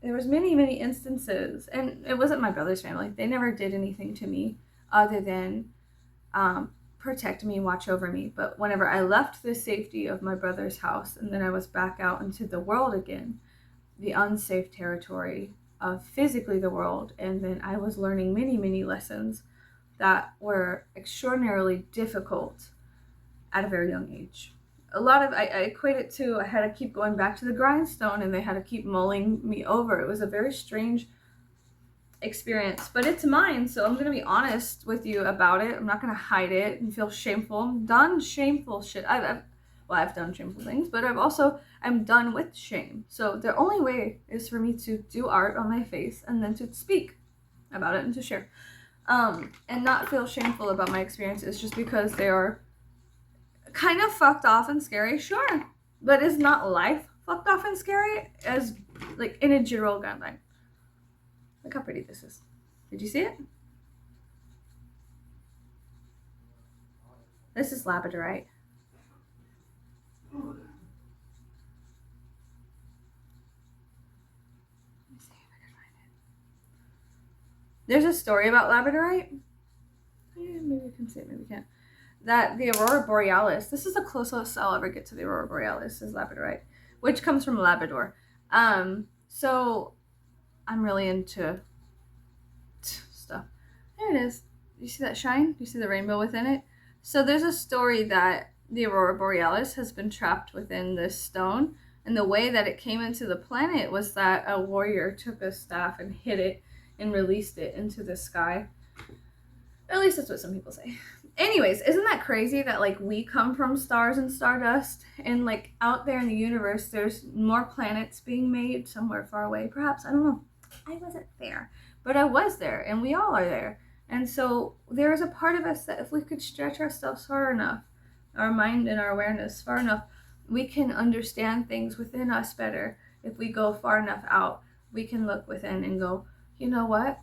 There was many instances, and it wasn't my brother's family. They never did anything to me other than protect me, watch over me. But whenever I left the safety of my brother's house and then I was back out into the world again, the unsafe territory of physically the world, and then I was learning many lessons that were extraordinarily difficult at a very young age. A lot of I equate it to I had to keep going back to the grindstone, and they had to keep mulling me over. It was a very strange experience, but it's mine, so I'm gonna be honest with you about it. I'm not gonna hide it and feel shameful. I'm done shameful shit. I've done shameful things, but I'm done with shame. So the only way is for me to do art on my face and then to speak about it and to share, and not feel shameful about my experiences just because they are kind of fucked off and scary, sure, but is not life fucked off and scary as like in a general guideline. Look how pretty this is. Did you see it? This is labradorite. Let me see if I can find it. There's a story about labradorite. Maybe we can see it, maybe we can't. That the Aurora Borealis, this is the closest I'll ever get to the Aurora Borealis, is labradorite, which comes from Labrador. So I'm really into stuff. There it is. You see that shine? You see the rainbow within it? So there's a story that the Aurora Borealis has been trapped within this stone, and the way that it came into the planet was that a warrior took a staff and hit it and released it into the sky. At least that's what some people say. Anyways, isn't that crazy that like we come from stars and stardust, and like out there in the universe there's more planets being made somewhere far away, perhaps, I don't know. I wasn't there, but I was there, and we all are there. And so there is a part of us that if we could stretch ourselves far enough, our mind and our awareness far enough, we can understand things within us better. If we go far enough out, we can look within and go, you know what?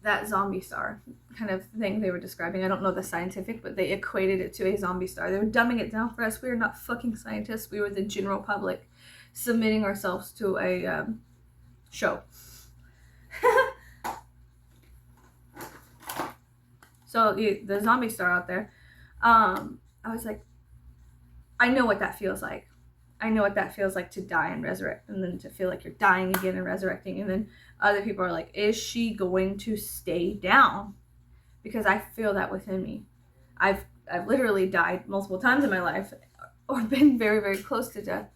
That zombie star kind of thing they were describing. I don't know the scientific, but they equated it to a zombie star. They were dumbing it down for us. We were not fucking scientists. We were the general public submitting ourselves to a show. So the zombie star out there, I was like, I know what that feels like. I know what that feels like to die and resurrect, and then to feel like you're dying again and resurrecting. And then other people are like, is she going to stay down? Because I feel that within me. I've literally died multiple times in my life, or been very close to death,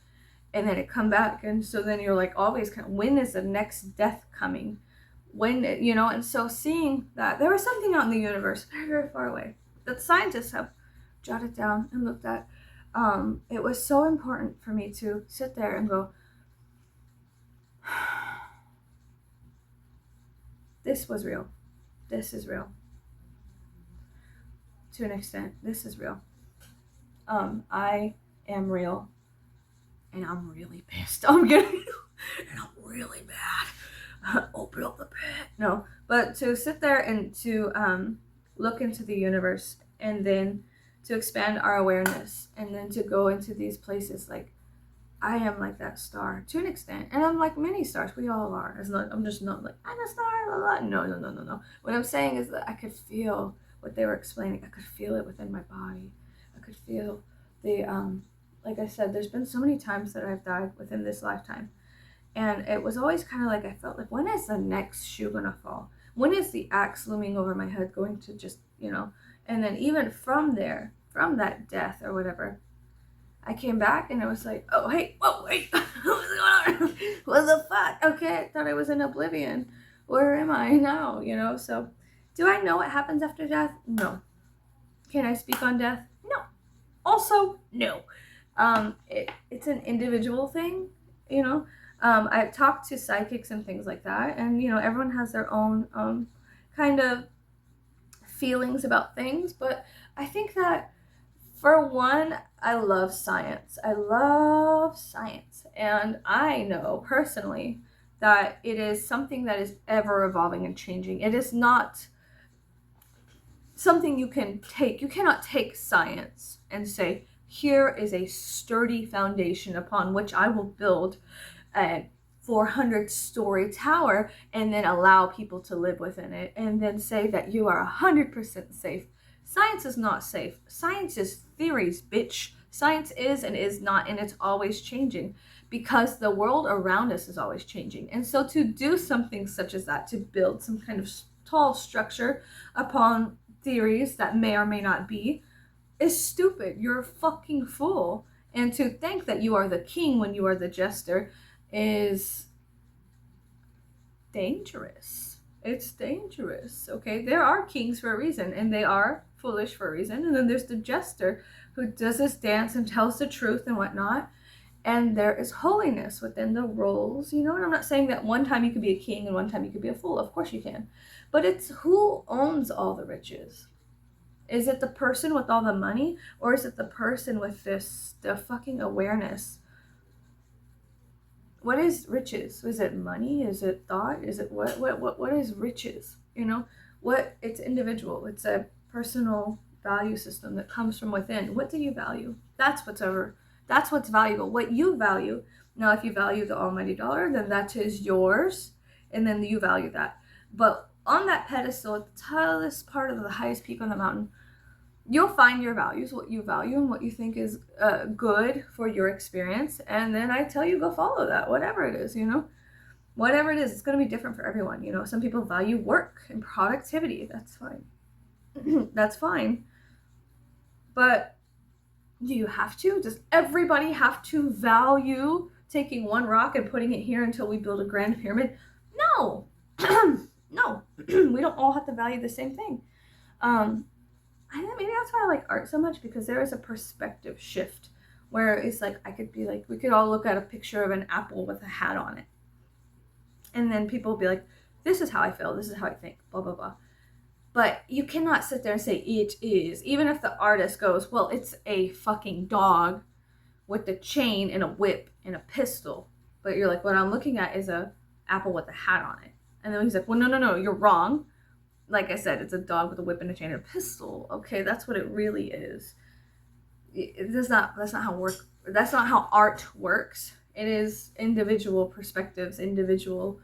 and then it come back. And so then you're like always kind of, when is the next death coming? When, you know? And so seeing that there was something out in the universe very far away that scientists have jotted down and looked at. It was so important for me to sit there and go, this was real. This is real. To an extent, this is real. I am real, and I'm really pissed. I'm getting, and I'm really bad. Open up the pit. No, but to sit there and to look into the universe, and then to expand our awareness, and then to go into these places. Like, I am like that star to an extent, and I'm like many stars. We all are. I'm just not like I'm a star. Blah, blah. No. What I'm saying is that I could feel what they were explaining. I could feel it within my body. I could feel the like I said, there's been so many times that I've died within this lifetime, and it was always kind of like I felt like, when is the next shoe gonna fall? When is the axe looming over my head going to just, you know? And then even from there, from that death or whatever, I came back and it was like, oh, hey, whoa, wait, what's going on? What the fuck? Okay, I thought I was in oblivion. Where am I now? You know, so do I know what happens after death? No. Can I speak on death? No. Also, no. It's an individual thing, you know. I've talked to psychics and things like that, and, you know, everyone has their own kind of feelings about things. But I think that, for one, I love science. I love science. And I know personally that it is something that is ever evolving and changing. It is not something you can take. You cannot take science and say, here is a sturdy foundation upon which I will build a 400-story tower and then allow people to live within it and then say that you are 100% safe. Science is not safe. Science is theories, bitch. Science is and is not, and it's always changing because the world around us is always changing. And so to do something such as that, to build some kind of tall structure upon theories that may or may not be, is stupid. You're a fucking fool. And to think that you are the king when you are the jester is dangerous. It's dangerous, okay? There are kings for a reason, and they are foolish for a reason. And then there's the jester who does this dance and tells the truth and whatnot. And there is holiness within the roles, you know? And I'm not saying that one time you could be a king and one time you could be a fool. Of course you can. But it's who owns all the riches? Is it the person with all the money, or is it the person with the fucking awareness? What is riches? Is it money? Is it thought? Is it what is riches? You know, it's individual. It's a personal value system that comes from within. What do you value? That's what's valuable. What you value. Now, if you value the almighty dollar, then that is yours, and then you value that. But on that pedestal, at the tallest part of the highest peak on the mountain, you'll find your values, what you value and what you think is good for your experience. And then I tell you, go follow that, whatever it is, you know, whatever it is, it's going to be different for everyone. You know, some people value work and productivity. That's fine. That's fine. But do you have to? Does everybody have to value taking one rock and putting it here until we build a grand pyramid? No. No. We don't all have to value the same thing. I think maybe that's why I like art so much, because there is a perspective shift where it's like, I could be like, we could all look at a picture of an apple with a hat on it. And then people will be like, this is how I feel, this is how I think, blah, blah, blah. But you cannot sit there and say it is, even if the artist goes, well, it's a fucking dog with a chain and a whip and a pistol. But you're like, what I'm looking at is a apple with a hat on it. And then he's like, well, no, you're wrong. Like I said, it's a dog with a whip and a chain and a pistol. Okay, that's what it really is. That's not how art works. It is individual perspectives, individual,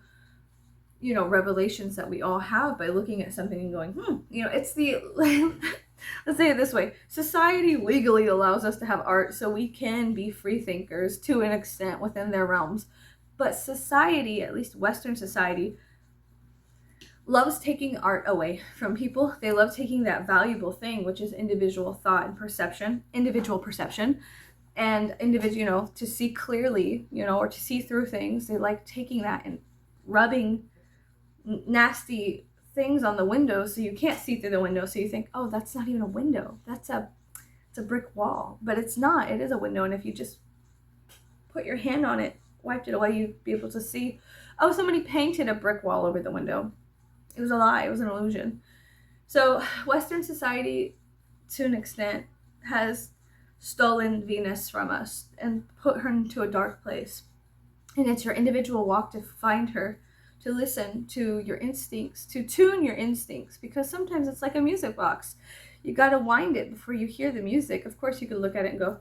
you know, revelations that we all have by looking at something and going, you know, it's the, let's say it this way. Society legally allows us to have art so we can be free thinkers to an extent within their realms. But society, at least Western society, loves taking art away from people. They love taking that valuable thing, which is individual thought and perception, individual perception, and individual, you know, to see clearly, you know, or to see through things. They like taking that and rubbing nasty things on the window so you can't see through the window. So you think, oh, that's not even a window. It's a brick wall. But it's not. It is a window. And if you just put your hand on it, wiped it away, you'd be able to see, oh, somebody painted a brick wall over the window. It was a lie. It was an illusion. So Western society, to an extent, has stolen Venus from us and put her into a dark place. And it's your individual walk to find her, to listen to your instincts, to tune your instincts, because sometimes it's like a music box. You got to wind it before you hear the music. Of course, you can look at it and go,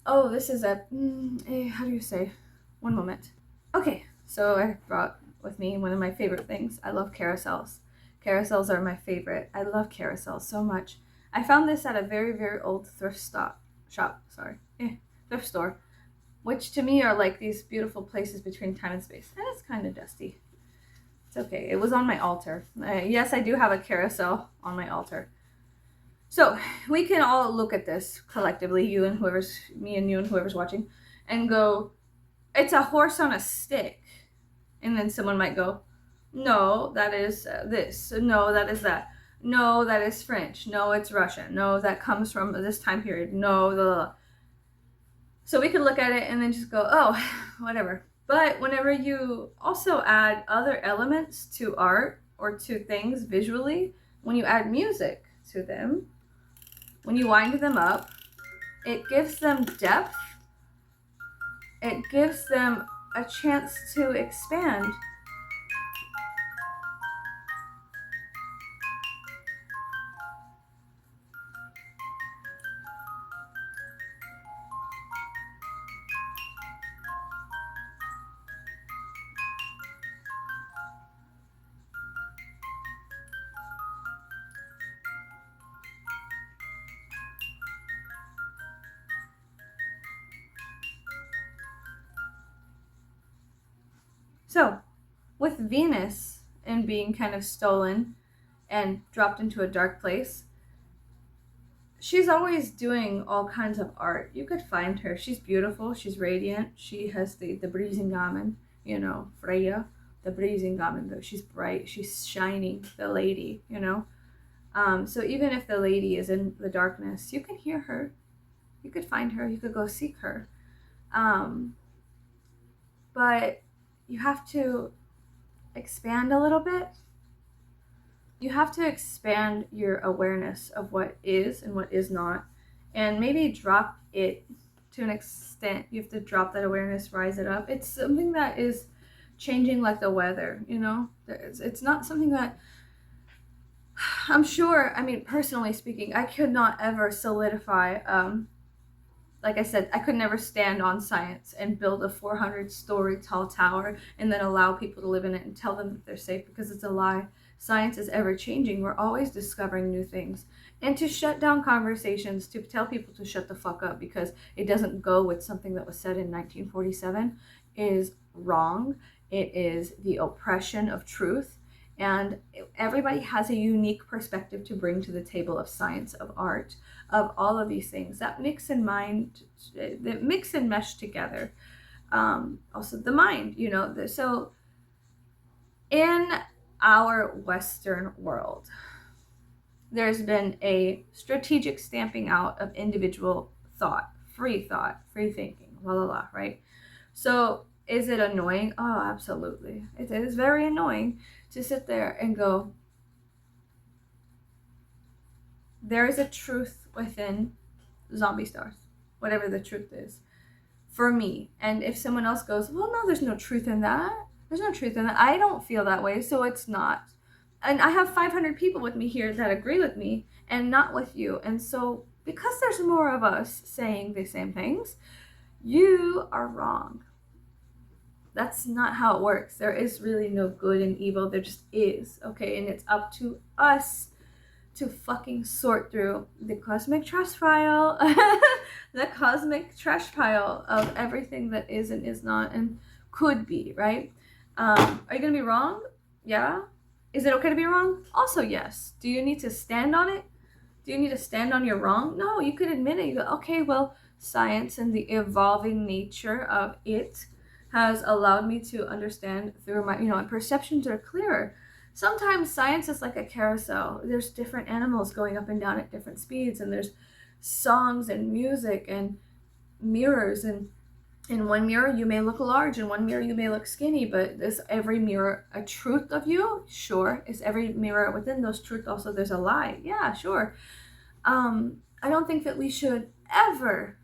oh, this is how do you say? One moment. Okay, so I brought with me one of my favorite things. I love carousels. Carousels are my favorite. I love carousels so much. I found this at a very, very old thrift store, which to me are like these beautiful places between time and space. And it's kind of dusty. It's okay. It was on my altar. Yes, I do have a carousel on my altar. So we can all look at this collectively, me and you and whoever's watching, and go, it's a horse on a stick. And then someone might go, no, that is this. No, that is that. No, that is French. No, it's Russian. No, that comes from this time period. No, blah, blah, blah. So we could look at it and then just go, oh, whatever. But whenever you also add other elements to art or to things visually, when you add music to them, when you wind them up, it gives them depth. It gives them a chance to expand. So, with Venus and being kind of stolen and dropped into a dark place, she's always doing all kinds of art. You could find her. She's beautiful. She's radiant. She has the Brisingamen, you know, Freya, the Brisingamen, though. She's bright. She's shining, the lady, you know. So even if the lady is in the darkness, you can hear her. You could find her. You could go seek her. But you have to expand a little bit. You have to expand your awareness of what is and what is not, and maybe drop it to an extent. You have to drop that awareness, rise it up. It's something that is changing like the weather, you know? It's not something that, I'm sure, I mean, personally speaking, I could not ever solidify, like I said, I could never stand on science and build a 400-story tall tower and then allow people to live in it and tell them that they're safe, because it's a lie. Science is ever changing. We're always discovering new things. And to shut down conversations, to tell people to shut the fuck up because it doesn't go with something that was said in 1947 is wrong. It is the oppression of truth. And everybody has a unique perspective to bring to the table of science, of art, of all of these things that mix and mesh together. Also the mind, you know. So in our Western world, there's been a strategic stamping out of individual thought, free thinking, right? So is it annoying? Oh, absolutely. It is very annoying to sit there and go, there is a truth within zombie stars, whatever the truth is, for me. And if someone else goes, well, no, there's no truth in that. There's no truth in that. I don't feel that way, so it's not. And I have 500 people with me here that agree with me and not with you. And so because there's more of us saying the same things, you are wrong. That's not how it works. There is really no good and evil. There just is, okay? And it's up to us to fucking sort through the cosmic trash pile, the cosmic trash pile of everything that is and is not and could be, right? Are you gonna be wrong? Yeah. Is it okay to be wrong? Also, yes. Do you need to stand on it? Do you need to stand on your wrong? No, you could admit it. You go, okay, well, science and the evolving nature of it has allowed me to understand through my, my perceptions are clearer. Sometimes science is like a carousel. There's different animals going up and down at different speeds, and there's songs and music and mirrors, and in one mirror you may look large, in one mirror you may look skinny, but is every mirror a truth of you? Sure. Is every mirror within those truths also there's a lie? Yeah, sure. I don't think that we should ever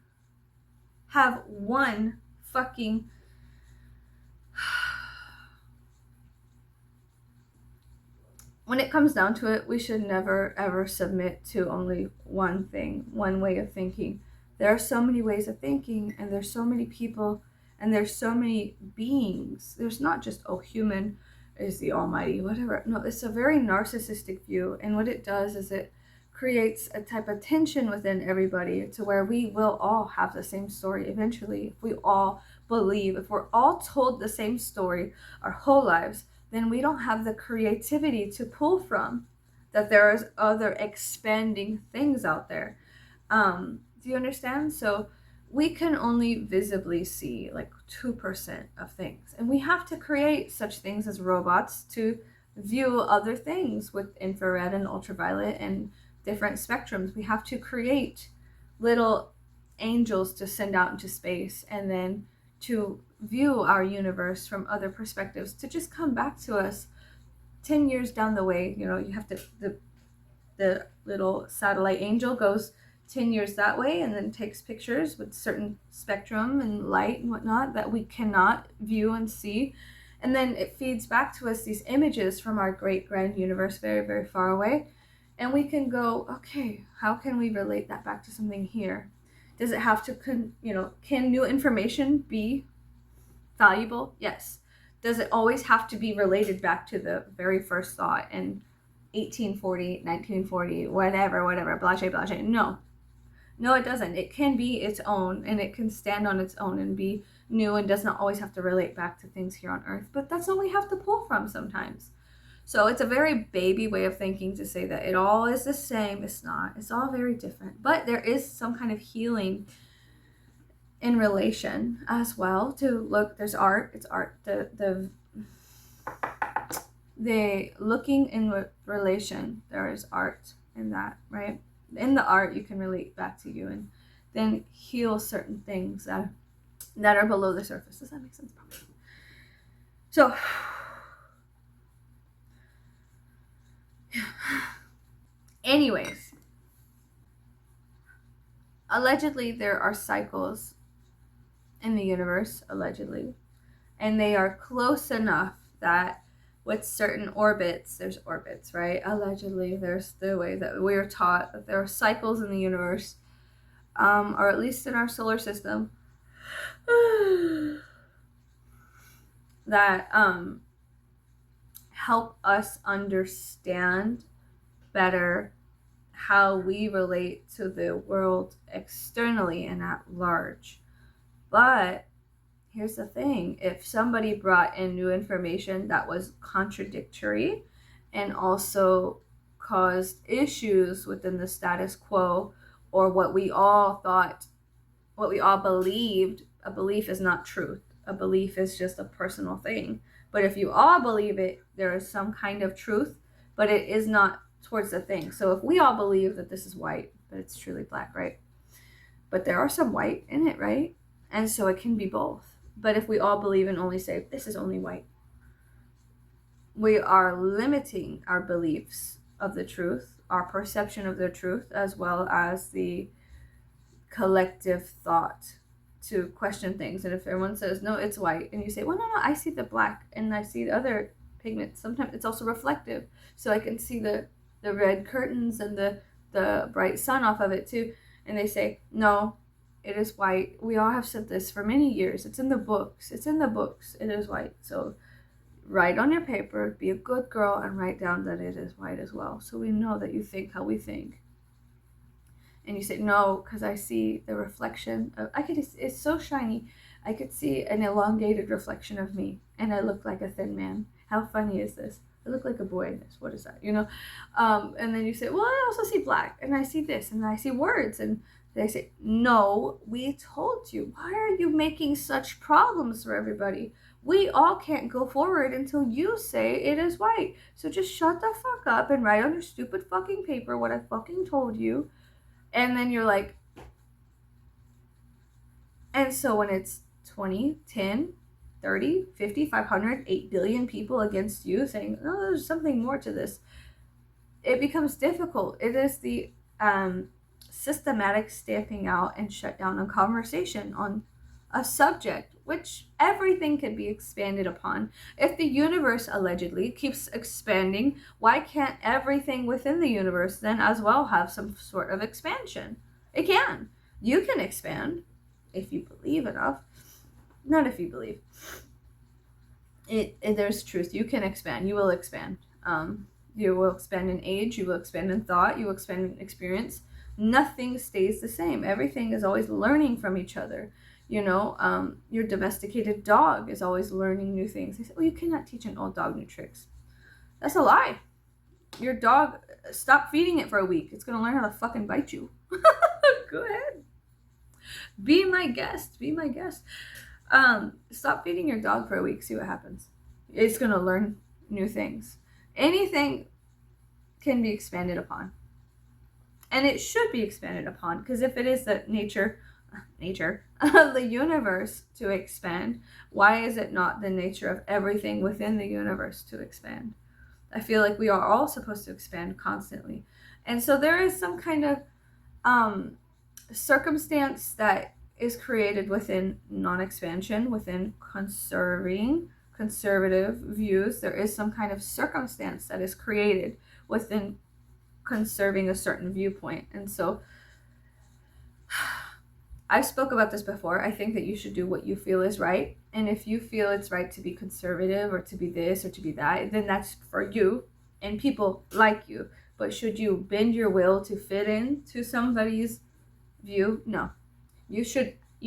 have one fucking when it comes down to it, we should never ever submit to only one thing, one way of thinking. There are so many ways of thinking, and there's so many people, and there's so many beings. There's not just, oh, human is the almighty, whatever. No, it's a very narcissistic view, and what it does is it creates a type of tension within everybody to where we will all have the same story eventually. If we all believe, if we're all told the same story our whole lives, then we don't have the creativity to pull from, that there is other expanding things out there. Do you understand? So we can only visibly see like 2% of things, and we have to create such things as robots to view other things with infrared and ultraviolet and different spectrums. We have to create little angels to send out into space, and then to view our universe from other perspectives, to just come back to us 10 years down the way, you have to, the little satellite angel goes 10 years that way and then takes pictures with certain spectrum and light and whatnot that we cannot view and see. And then it feeds back to us these images from our great grand universe very, very far away. And we can go, okay, how can we relate that back to something here? Does it have to, can new information be valuable? Yes. Does it always have to be related back to the very first thought in 1840, 1940, whatever, blase, blase? No, it doesn't. It can be its own, and it can stand on its own and be new, and does not always have to relate back to things here on Earth. But that's what we have to pull from sometimes. So it's a very baby way of thinking to say that it all is the same. It's not. It's all very different. But there is some kind of healing in relation as well. To look, there's art. It's art. The looking in relation, there is art in that, right? In the art, you can relate back to you and then heal certain things that are below the surface. Does that make sense? So, anyways, allegedly there are cycles in the universe, allegedly, and they are close enough that with certain orbits, there's orbits, right? Allegedly, there's the way that we are taught that there are cycles in the universe, or at least in our solar system, that help us understand better how we relate to the world externally and at large. But here's the thing, if somebody brought in new information that was contradictory and also caused issues within the status quo, or what we all thought, what we all believed, a belief is not truth. A belief is just a personal thing. But if you all believe it, there is some kind of truth, but it is not towards the thing. So if we all believe that this is white, but it's truly black, right? But there are some white in it, right? And so it can be both. But if we all believe and only say, this is only white, we are limiting our beliefs of the truth, our perception of the truth, as well as the collective thought to question things. And if everyone says, no, it's white, and you say, well, no, I see the black and I see the other pigments. Sometimes it's also reflective. So I can see the red curtains and the bright sun off of it too. And they say, no, it is white. We all have said this for many years. It's in the books. It is white. So write on your paper, be a good girl, and write down that it is white as well. So we know that you think how we think. And you say, no, because I see the reflection of, it's so shiny. I could see an elongated reflection of me, and I look like a thin man. How funny is this? I look like a boy in this. What is that? And then you say, well, I also see black, and I see this, and I see words, and they say, no, we told you. Why are you making such problems for everybody? We all can't go forward until you say it is white. So just shut the fuck up and write on your stupid fucking paper what I fucking told you. And then you're like, and so when it's 20, 10, 30, 50, 500, 8 billion people against you saying, oh, there's something more to this, it becomes difficult. It is the systematic stamping out and shut down a conversation on a subject, which everything can be expanded upon. If the universe allegedly keeps expanding, why can't everything within the universe then as well have some sort of expansion? It can. You can expand if you believe enough. Not if you believe. There's truth. You can expand. You will expand. You will expand in age. You will expand in thought. You will expand in experience. Nothing stays the same. Everything is always learning from each other. Your domesticated dog is always learning new things. They say, well, you cannot teach an old dog new tricks. That's a lie. Your dog, stop feeding it for a week. It's going to learn how to fucking bite you. Go ahead. Be my guest. Stop feeding your dog for a week. See what happens. It's going to learn new things. Anything can be expanded upon. And it should be expanded upon, because if it is the nature of the universe to expand, why is it not the nature of everything within the universe to expand? I feel like we are all supposed to expand constantly. And so there is some kind of um, circumstance that is created within non-expansion, within conservative views. There is some kind of circumstance that is created within conserving a certain viewpoint. And so I spoke about this before. I think that you should do what you feel is right. And if you feel it's right to be conservative or to be this or to be that, then that's for you and people like you. But should you bend your will to fit in to somebody's view? No. You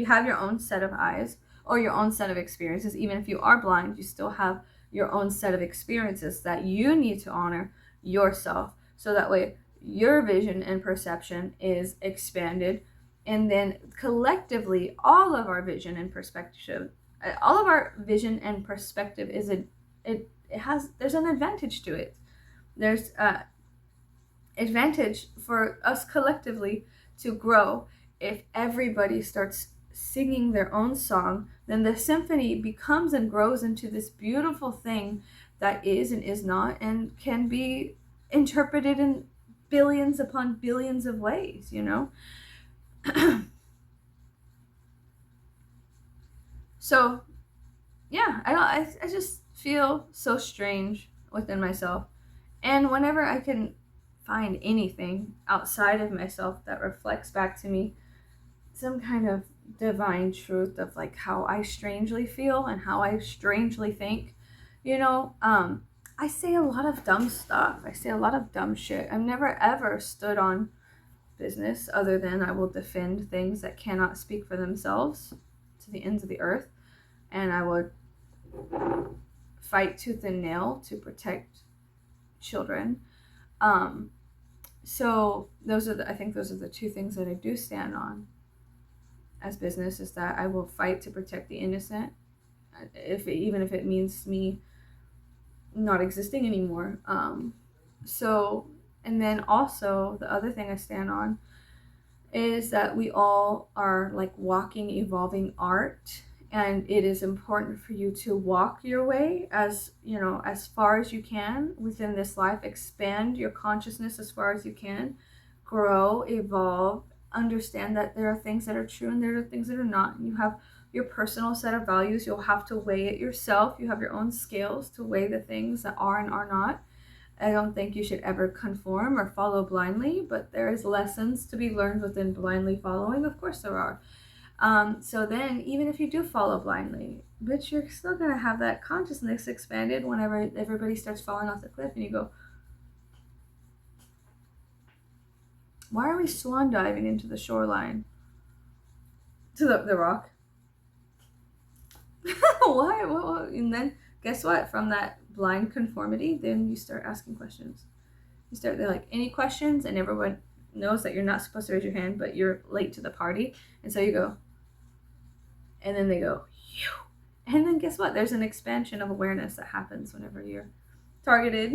have your own set of eyes or your own set of experiences. Even if you are blind, you still have your own set of experiences that you need to honor yourself. So that way your vision and perception is expanded, and then collectively all of our vision and perspective is there's an advantage to it. There's advantage for us collectively to grow. If everybody starts singing their own song, then the symphony becomes and grows into this beautiful thing that is and is not and can be interpreted in billions upon billions of ways, you know? So yeah, I just feel so strange within myself. And whenever I can find anything outside of myself that reflects back to me some kind of divine truth of like how I strangely feel and how I strangely think, you know, I say a lot of dumb stuff. I say a lot of dumb shit. I've never ever stood on business other than I will defend things that cannot speak for themselves to the ends of the earth. And I would fight tooth and nail to protect children. So I think those are the two things that I do stand on as business, is that I will fight to protect the innocent, even if it means me not existing anymore. And then also the other thing I stand on is that we all are like walking, evolving art, and it is important for you to walk your way as far as you can within this life. Expand your consciousness as far as you can, grow, evolve, understand that there are things that are true and there are things that are not. And you have your personal set of values. You'll have to weigh it yourself. You have your own scales to weigh the things that are and are not. I don't think you should ever conform or follow blindly, but there is lessons to be learned within blindly following. Of course there are. So then, even if you do follow blindly, but you're still going to have that consciousness expanded whenever everybody starts falling off the cliff and you go, why are we swan diving into the shoreline? To the rock? Why? And then, guess what? From that blind conformity, then you start asking questions. They're like, any questions? And everyone knows that you're not supposed to raise your hand, but you're late to the party. And so you go, and then they go, you. And then guess what? There's an expansion of awareness that happens whenever you're targeted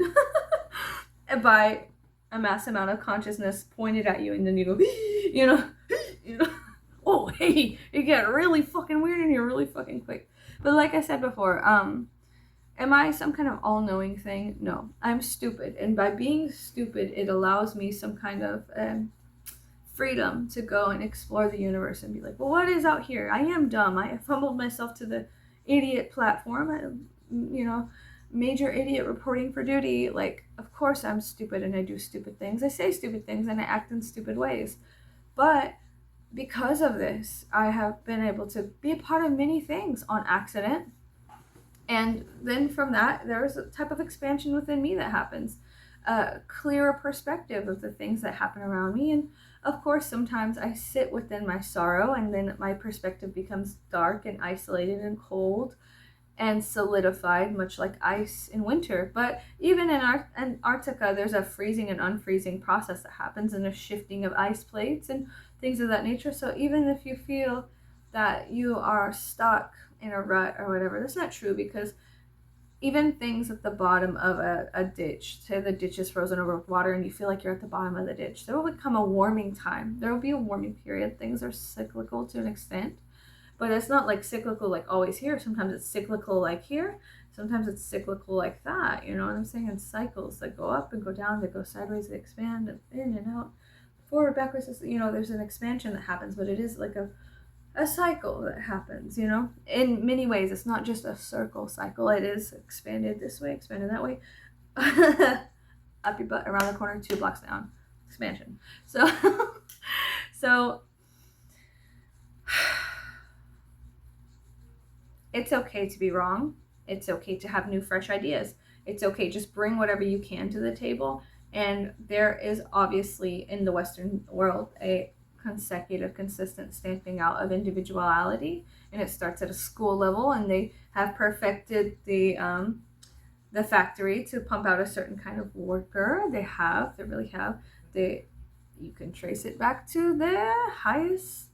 by a mass amount of consciousness pointed at you, and then you go, you know, oh, hey, you get really fucking weird in here really fucking quick. But like I said before, am I some kind of all-knowing thing? No, I'm stupid. And by being stupid, it allows me some kind of freedom to go and explore the universe and be like, well, what is out here? I am dumb. I have humbled myself to the idiot platform. Major idiot reporting for duty. Like, of course I'm stupid and I do stupid things. I say stupid things and I act in stupid ways. But because of this, I have been able to be a part of many things on accident. And then from that, there's a type of expansion within me that happens. A clearer perspective of the things that happen around me. And of course, sometimes I sit within my sorrow and then my perspective becomes dark and isolated and cold and solidified, much like ice in winter. But even in Antarctica, there's a freezing and unfreezing process that happens, and a shifting of ice plates and things of that nature. So even if you feel that you are stuck in a rut or whatever, that's not true, because even things at the bottom of a ditch, say the ditch is frozen over with water and you feel like you're at the bottom of the ditch, there will become a warming time. There will be a warming period. Things are cyclical to an extent, but it's not like cyclical like always here. Sometimes it's cyclical like here. sometimes it's cyclical like that, you know what I'm saying? In cycles that go up and go down, they go sideways, they expand and in and out, forward, backwards, you know, there's an expansion that happens, but it is like a cycle that happens, you know, in many ways. It's not just a circle cycle. It is expanded this way, expanded that way, up your butt, around the corner, 2 blocks down, expansion. So, so it's okay to be wrong. It's okay to have new, fresh ideas. It's okay. Just bring whatever you can to the table. And there is obviously in the Western world a consecutive, consistent stamping out of individuality, and it starts at a school level, and they have perfected the factory to pump out a certain kind of worker. They really have. You can trace it back to the highest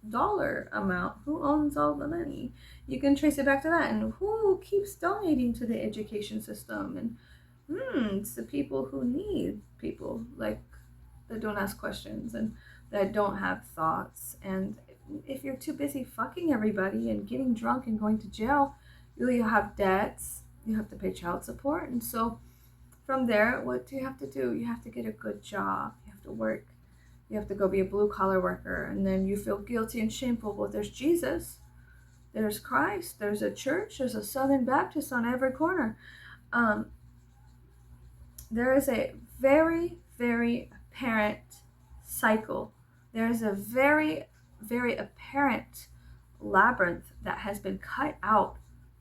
dollar amount. Who owns all the money? You can trace it back to that, and who keeps donating to the education system? And it's the people who need people, like, that don't ask questions and that don't have thoughts. And if you're too busy fucking everybody and getting drunk and going to jail, you have debts, you have to pay child support. And so from there, what do you have to do? You have to get a good job, you have to work, you have to go be a blue collar worker, and then you feel guilty and shameful. Well, there's Jesus, there's Christ, there's a church, there's a Southern Baptist on every corner. There is a very, very apparent cycle. There is a very, very apparent labyrinth that has been cut out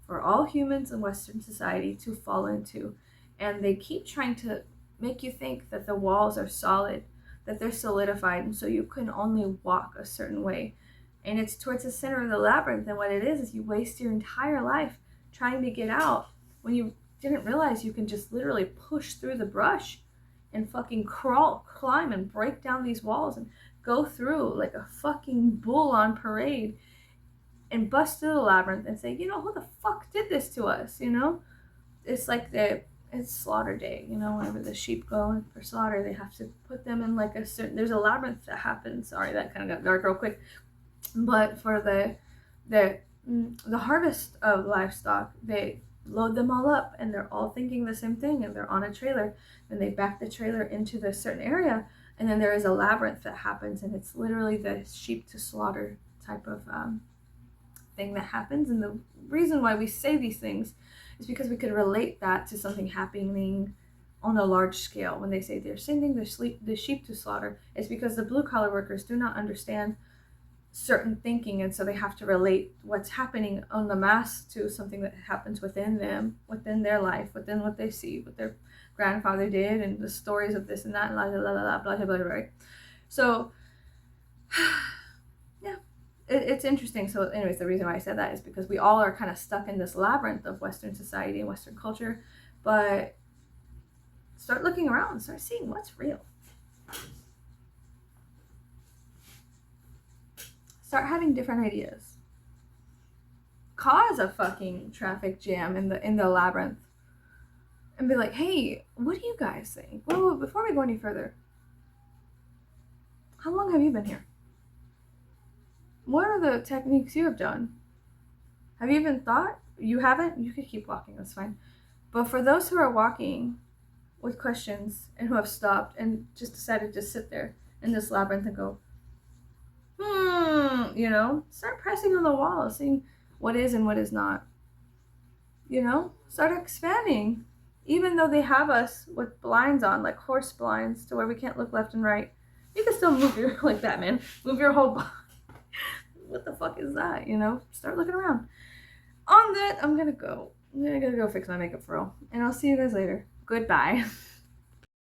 for all humans in Western society to fall into. And they keep trying to make you think that the walls are solid, that they're solidified, and so you can only walk a certain way. And it's towards the center of the labyrinth, and what it is you waste your entire life trying to get out when you didn't realize you can just literally push through the brush and fucking climb and break down these walls and go through like a fucking bull on parade and bust through the labyrinth and say, you know, who the fuck did this to us, you know? It's like it's slaughter day, you know, whenever the sheep go for slaughter, they have to put them in like there's a labyrinth that happens. Sorry, that kind of got dark real quick. But for the harvest of livestock, they load them all up and they're all thinking the same thing, and they're on a trailer, and they back the trailer into the certain area, and then there is a labyrinth that happens, and it's literally the sheep to slaughter type of thing that happens. And the reason why we say these things is because we could relate that to something happening on a large scale. When they say they're sending the sheep to slaughter, it's because the blue collar workers do not understand certain thinking, and so they have to relate what's happening on the mass to something that happens within them, within their life, within what they see, what their grandfather did, and the stories of this and that, and blah blah blah blah blah blah, right? So yeah, it's interesting. So anyways, the reason why I said that is because we all are kind of stuck in this labyrinth of Western society and Western culture, but start looking around, start seeing what's real. Start having different ideas. Cause a fucking traffic jam in the labyrinth, and be like, hey, what do you guys think? Well, before we go any further, how long have you been here? What are the techniques you have done? Have you even thought? You haven't? You could keep walking, that's fine. But for those who are walking with questions and who have stopped and just decided to sit there in this labyrinth and go, you know, start pressing on the wall, seeing what is and what is not. You know, start expanding. Even though they have us with blinds on, like horse blinds, to where we can't look left and right, you can still move your, like that, man. Move your whole body. What the fuck is that, you know? Start looking around. On that, I'm gonna go. I'm gonna go fix my makeup for real. And I'll see you guys later. Goodbye.